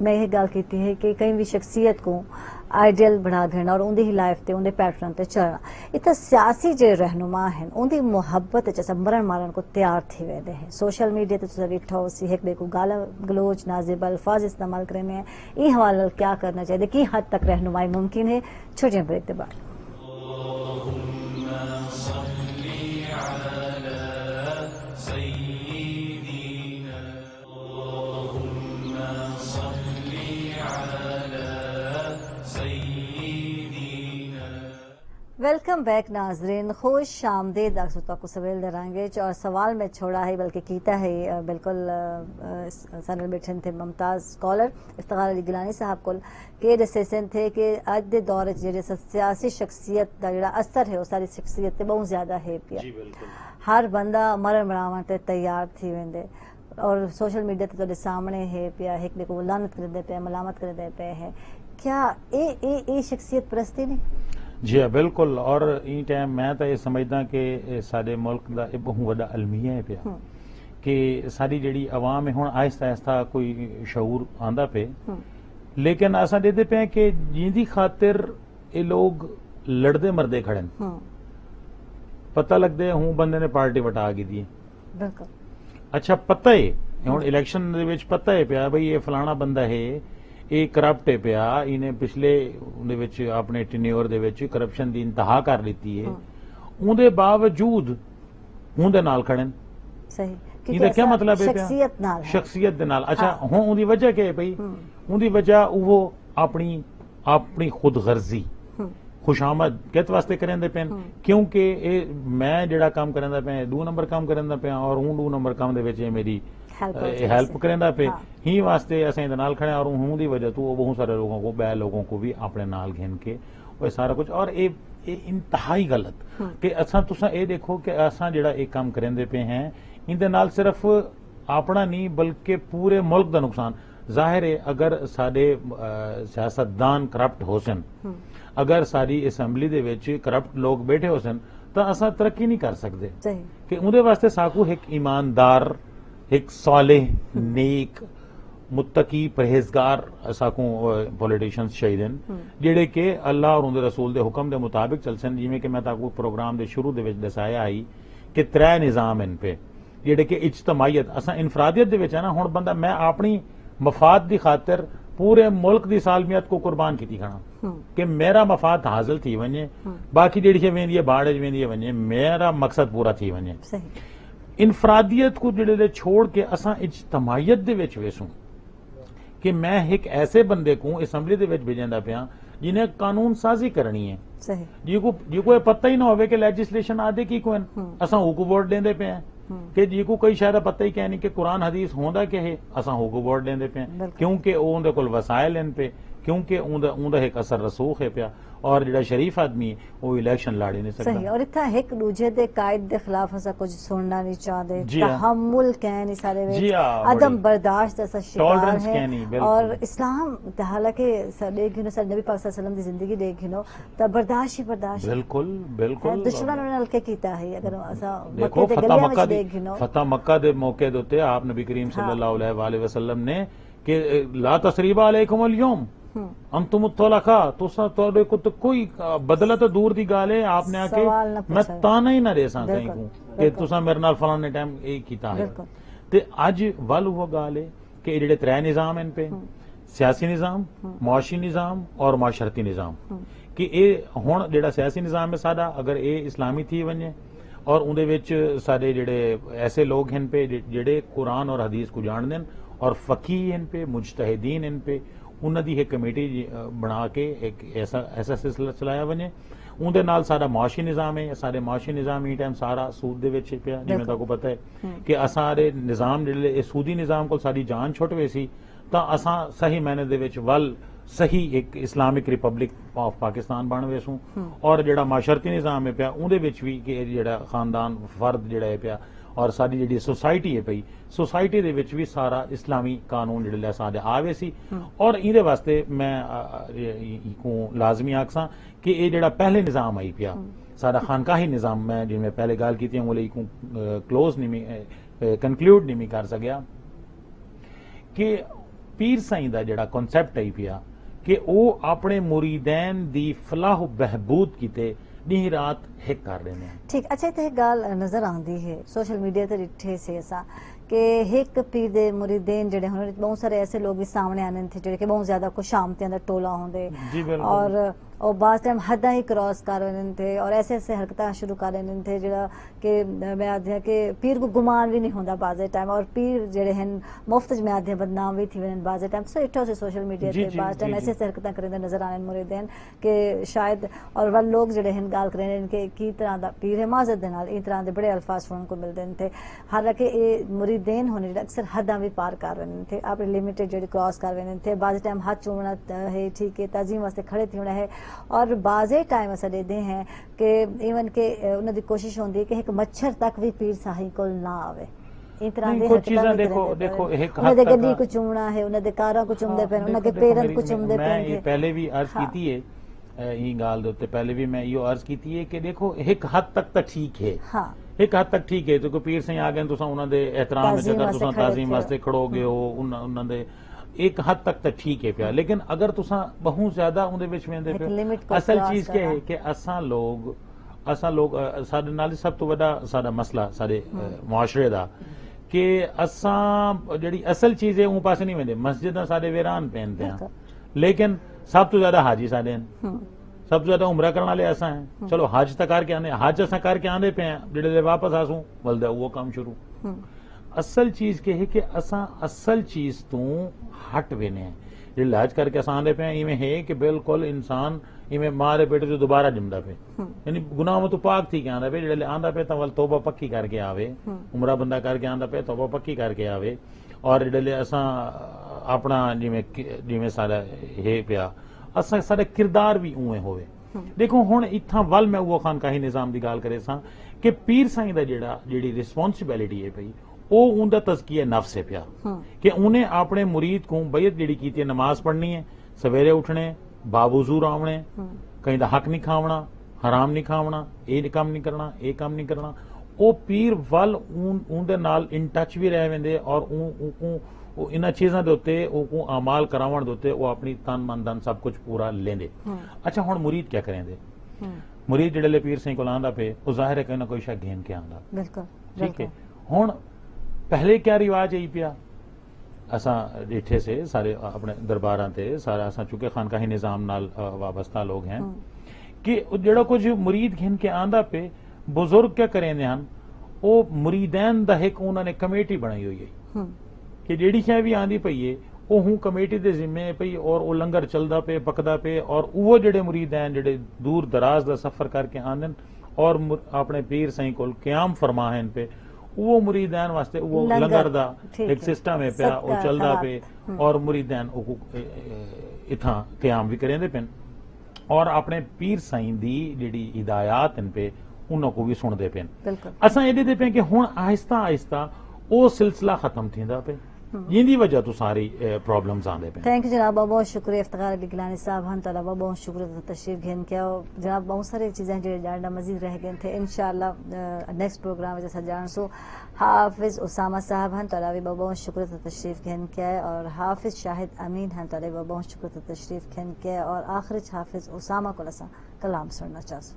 میں یہ گل کی ہے کہ کئی بھی شخصیت کو آئیڈیل بنا گھڑنا اور اندی ہی لائف تے اندے پیٹرن تے چلنا اتنا سیاسی جے رہنما ہیں اندی محبت جیسا مرن مارن کو تیار تھی ویدے ہیں سوشل میڈیا تے تو ڈٹھو سی ایک بے کو گالا گلوچ نازیب الفاظ استعمال کرنے ہیں یہ حوالہ کیا کرنا چاہیے کی حد تک رہنمائی ممکن ہے چھوٹے بریک دے بعد ویلکم بیک ناظرین خوش آمدید آپ کو سویل درانگے اور سوال میں چھوڑا ہے بلکہ کیتا ہے بالکل سنل بیٹھن تھے ممتاز اسکالر افتخار علی گیلانی صاحب کو کہ دسن تھے کہ اج دے دور جڑے سیاسی شخصیت دا جڑا اثر ہے وہ ساری شخصیت تے بہت زیادہ ہے پیا ہر بندہ مرن مراون تے تیار تھی ویندے اور سوشل میڈیا تے تو سامنے ہے پیا ایک بے کو لعنت کردے پے ملامت کردے پے ہے کیا اے شخصیت پرستی نہیں جی ہاں بالکل اور این ٹائم میں تو یہ سمجھدا کہ سارے ملک دا ایک بہت بڑا المیہ ہے پیا کہ ساری جڑی عوام ہے ہن آہستہ آہستہ کوئی شعور آندا پہ لیکن اساں دیتے پے کہ جیندی خاطر یہ لوگ لڑدے مردے کھڑے پتہ لگدے ہوں بندے نے پارٹی وٹا گئی دی بالکل اچھا پتہ ہے ہن الیکشن دے وچ پتہ ہے پیا بھئی یہ فلانا بندہ ہے یہ کرپٹ ہے پیا انہیں پچھلے اپنے ٹینیور دے وچ کرپشن دی انتہا کر لیتی ہے اندے باوجود اندے نال کھڑن صحیح یہ کیا مطلب ہے شخصیت نال شخصیت دے نال اچھا ہوں اندی وجہ کیا ہے بھائی اندی وجہ وہ اپنی خود غرضی خوشامد کت واسطے کریں پین کیونکہ میں جڑا کام کریں پیا 2 نمبر کام کریں پیا اور ہوں 2 نمبر کام دے وچ میری ہیلپ کریں پہ ہی واسطے اسیں نال کھڑے اور ہوں دی وجہ تو بہت سارے لوگوں کو بے لوگوں کو بھی اپنے نال گھن کے وہ سارا کچھ اور اے انتہائی غلط کہ اساں تساں اے دیکھو کہ اساں جڑا ایک کام کریں پہ ہیں ان دے نال صرف اپنا نہیں بلکہ پورے ملک دا نقصان ظاہر ہے اگر سارے سیاستدان کرپٹ ہو سن اگر ساری اسمبلی دے وچ کرپٹ لوگ بیٹھے ہو سن تو اساں ترقی نہیں کر سکتے کہ اندے واسطے ساکو ایک ایماندار ایک صالح نیک متقی پرہیزگار ساکوں پولیٹیشنز چاہیے جڑے کہ اللہ اور ان دے رسول دے حکم دے مطابق چل سن جی کہ میں تاکو پروگرام دے شروع دے وچ دسایا آئی کہ 3 نظام ان پہ جڑے کہ اجتماعیت اساں انفرادیت دے وچ ہے نا ہن بندہ میں اپنی مفاد دی خاطر پورے ملک دی سالمیت کو قربان کیتی کھڑا کہ میرا مفاد حاصل تھی ونجے باقی جڑی ویندی ہے باڑ ویندی ونجے میرا مقصد پورا تھی ونجے انفرادیت کو جڑے دے چھوڑ کے اساں اجتماعیت دے وچ ویسوں کہ میں ایک ایسے بندے کو اسمبلی دے وچ بھیجندا پیا جنہیں قانون سازی کرنی ہے جی کو پتہ ہی نہ ہوئے کہ لیجسلیشن آدھے کی کوئی اساں کو ووٹ دیندے پے ہیں کہ جی کو کوئی شاید پتہ ہی کہ نہیں کہ قرآن حدیث ہوندا کہ ہے اساں کو ووٹ دیندے پے ہیں کیونکہ اون دے کول وسائل ہیں پہ کیونکہ اون دا ایک اثر رسوخ ہے پیا اور جڑا شریف آدمی ہے وہ الیکشن لاڑی نہیں سکتا صحیح اور اتنا ایک دوجے دے قائد دے خلاف اسا کچھ سننا نہیں چاہتے تحمل کہنی سارے عدم برداشت ایسا شکار ہے اور اسلام حالانکہ دیکھ گھنو سر نبی پاک صلی اللہ علیہ وسلم دی زندگی دیکھ گھنو تو برداشت ہی برداشت بالکل بالکل دشمنوں نے ہلکے کیتا ہے اگر اسا دیکھو فتح مکہ دے موقع دوتے آپ نبی کریم صلی اللہ علیہ وسلم نے کہ لا تثریب علیکم اليوم انتم الطلقاء تو کوئی بدلہ تو دور دی گال ہے آپ نے آ کے میں تانا ہی نہ دے سا کہیں کو کہ تساں میرے نال فلانے ٹائم اے کیتا ہے تے اج ول وہ گال ہے کہ جڑے 3 نظام ان پہ سیاسی نظام معاشی نظام اور معاشرتی نظام کہ اے ہن جڑا سیاسی نظام ہے ساڈا اگر اے اسلامی تھی ونجے اور اندے وچ سارے جڑے ایسے لوگ ہیں پہ جڑے قرآن اور حدیث کو جان دین اور فقیہ ان پہ مجتہدین ان پہ انہوں دی ایک کمیٹی بنا کے ایک ایسا سلسلہ چلایا بنے اندر نال سارا معاشی نظام ہے سارے معاشی نظام ہی ٹائم سارا سود دے وچ پیا جویں تاکو پتہ ہے کہ سارے نظام جڑے سودی نظام کو ساری جان چھٹ وے سی تا اساں صحیح معنی دے وچ ول صحیح ایک اسلامک ریپبلک آف پاکستان بن ویسوں اور جڑا معاشرتی نظام ہے پیا اندے وچ بھی کہ جڑا خاندان فرد جڑا ہے پیا اور ساری جڑی سوسائٹی ہے پئی سوسائٹی دے وچ بھی سارا اسلامی قانون جڑے سارے آوے سی اور ایندے واسطے میں کو لازمی آکھساں کہ یہ جڑا پہلے نظام آئی پیا سارا خانقاہی نظام میں جن میں پہلے گال کی تھی وہ کلوز نہیں کنکلوڈ نہیں کر سکیا کہ پیر سائیں دا جڑا کنسپٹ ہے پیا کہ وہ اپنے مریدین دی فلاح و بہبود کیتے دن رات ہک کر رہے ہیں. ٹھیک. اچھا تے گال نظر آندی ہے سوشل میڈیا تے ڈٹھے سے ایسا کہ ایک پیر دے مریدین جڑے ہن بہت سارے ایسے لوگ بھی سامنے آنے تھے جڑے کہ بہت زیادہ خوش آمدیاں دا ٹولا ہوندے جی بالکل. اور بعض ٹائم حداں ہی کراس کر رہے تھے اور ایسے ایسے حرکتاں شروع کر رہے تھے جڑا کہ میں آدھیا کہ پیر کو گمان بھی نہیں ہوندا بعض ٹائم اور پیر جڑے ہیں مفت میں آدھے بدنام بھی تھی ون بعض ٹائم سو اٹھو سے سوشل میڈیا تے بعض ٹائم ایسے ایسے حرکتاں کرے نظر آنے مریدین کہ شاید اور وہ لوگ جڑے ہیں گال کرے کہ کی طرح دا پیر ہے معذرت دے نال اس طرح دے بڑے الفاظ سنن کو ملدے تھے. حالانکہ یہ مریدین ہونے اکثر حداں بھی پار کر رہے تھے اپنے لمیٹڈ جڑی کراس کر رہے تھے. بعض ٹائم ہاتھ چومنا ہے ٹھیک ہے تعظیم واسطے کھڑے تھی ہونا ہے اور بعض ٹائم ایسا دے ہیں کہ ایون کہ انہوں دی کوشش ہوندی ہے کہ ایک مچھر تک بھی پیر صاحب کو نہ آوے. اس طرح دے چیزاں دیکھو ایک انہوں دے گڈی کو چومنا ہے انہوں دے کاراں کو چومدے پے انہوں دے پیرن کو چومدے پے. میں پہلے بھی عرض کیتی ہے یہ گال دے پہلے بھی میں یہ عرض کیتی ہے کہ دیکھو ایک حد تک تو ٹھیک ہے. ہاں ایک حد تک ٹھیک ہے تو پیر سے آ گئے تو انہوں دے احترام میں تعظیم واسطے کھڑو گے ہو انہوں دے ایک حد تک تو ٹھیک ہے پیا. لیکن اگر تساں بہت زیادہ اندر وچ ویندے پے اصل چیز کیا ہے کہ اساں لوگ سارے نال سب تو بڑا سارا مسئلہ سارے معاشرے دا کہ اساں جڑی اصل چیز ہے اون پاسے نہیں ویندے. مسجداں سارے ویران پہنتے ہیں لیکن سب تو زیادہ حاجی سارے ہیں سب تو زیادہ عمرہ کرنے والے اساں ہیں. چلو حج تک کر کے آنے حج اساں کر کے آندے پے ہیں جڑے واپس آسوں بلدا وہ کام شروع. اصل چیز کہ ہے کہ اساں اصل چیز تو ہٹ وینے ہیں جو حج کر کے اساں آندے پے ہیں ایویں ہے کہ بالکل انسان ایویں مارے پیٹ جو دوبارہ جمدا پے یعنی گناہوں تو پاک تھی کہ آندا پے جڑے آندا پے تو توبہ پکی کر کے آوے عمرہ بندہ کر کے آندا پے توبہ پکی کر کے آوے. اور جڑے اساں اپنا جویں سارا ہے پیا اساں سارے کردار بھی اویں ہوئے. دیکھو ہن اتھاں ول میں وہ خانقاہی نظام دی گل کرے ساں کہ پیر سائیں دا جڑی رسپانسبلٹی ہے پئی وہ ان کا تزکیہ نفس ہے پیا کہ انہیں اپنے مرید کو بیعت جڑی کی تھی نماز پڑھنی ہے سویرے اٹھنے باوضو آونے کہیں دا حق نہیں کھاونا حرام نہیں کھاونا یہ کام نہیں کرنا یہ کام نہیں کرنا. وہ پیر ول ان دے نال ان ٹچ بھی رہ ویندے اور انہاں چیزاں دے اوتے او کو اعمال کراون دے اوتے وہ اپنی تن من دن سب کچھ پورا لیندے. اچھا ہن مرید کیا کریں دے مرید جڑے پیر سائیں کول آندا پے او ظاہر ہے کہ نہ کوئی شے گھین کے آندا. بالکل ٹھیک ہے. ہن پہلے کیا رواج ہے پیا اساں ڈیٹھے سے سارے اپنے درباراں تے سارا اساں چونکہ خانقاہی نظام نال وابستہ لوگ ہیں کہ جڑا کچھ مرید گھن کے آندا پہ بزرگ کیا کریں دے ہن او مریدین دا ایک انہوں نے کمیٹی بنائی ہوئی ہے کہ جیڑی شے بھی آندی پئی ہے او ہوں کمیٹی دے ذمے پئی اور او لنگر چلدا پے پکدا پے اور وہ جڑے مریدین جڑے دور دراز دا سفر کر کے آندن اور اپنے پیر سائیں کول قیام فرماہن پہ وہ مریدین واسطے وہ لنگر دا ایک سسٹم ہے پیا وہ چلدا پہ اور مریدین اتھاں قیام بھی کریں دے پن اور اپنے پیر سائیں دی جڑی ہدایات ان پہ انہوں کو بھی سن دے پین. اساں یہ دے پین کہ ہن آہستہ آہستہ وہ سلسلہ ختم تھیندا پہ جن دی وجہ تو ساری پرابلمز آندے پہ. تھینک یو جناب بہت شکریہ افتخار علی گیلانی صاحب ہن تعالی بہت شکریہ تشریف گھن کیا جناب بہت ساری چیزیں جو جاننا مزید رہ گئے تھے انشاءاللہ نیکسٹ پروگرام جیسا جان سو. حافظ اسامہ صاحب ہن تعالی بہت شکریہ تشریف گھن کیا اور حافظ شاہد امین ہن تعالی بہت شکریہ تشریف گھن کیا اور آخر حافظ اسامہ کو اساں کلام سننا چاہو.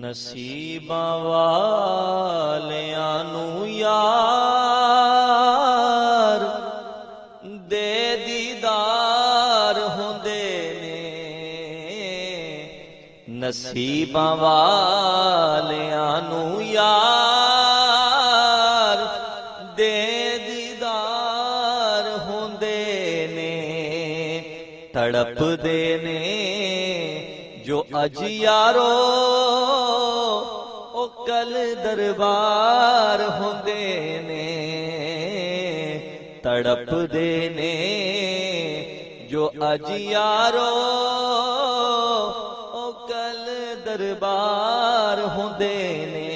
نصیباں والیاں نوں یار دے دیدار ہوندے نے نصیباں والیاں نوں یار دے دیدار ہوندے نے تڑپ دے نے جو اج یارو او کل دربار ہوندے نے تڑپ دے نے جو اج یارو او کل دربار ہوندے نے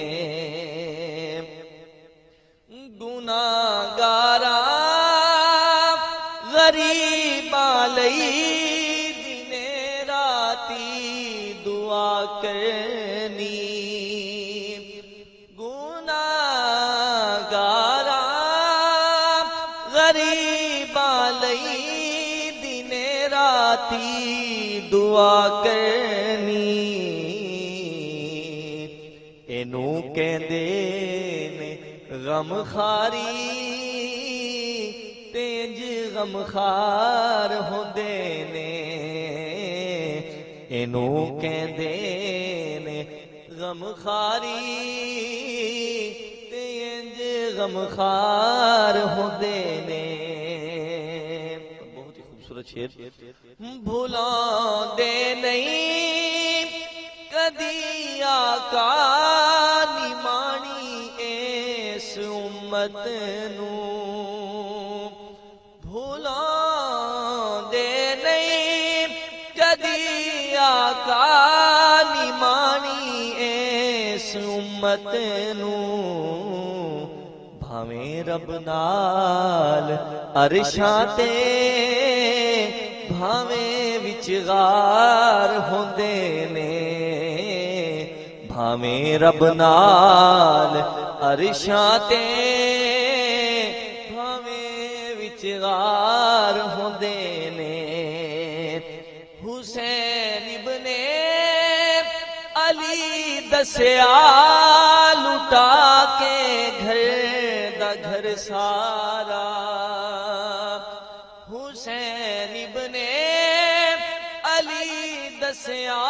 گناہگاراں غریباں لئی کرنی گناہ راتی دعا کرنی اینو کہندے نے غم خاری تینج غم خار ہوندے نے اینو کہندے نے غم خاری تینج غم خار ہوندے نے بہت ہی خوبصورت شعر بھولاندے نہیں کدی آقا نمانی اس امت نو بھولاندے نہیں کدی آقا نمانی اس امت نو بھاویں رب نال عرشاں تے بھاویں وچ غار ہوندے نے بھاویں رب نال عرشاں تے بھاویں وچ غار ہوندے نے حسین ابن علی دسیا لٹا کے گھر دا گھر سارا حسین ابن علی دسیا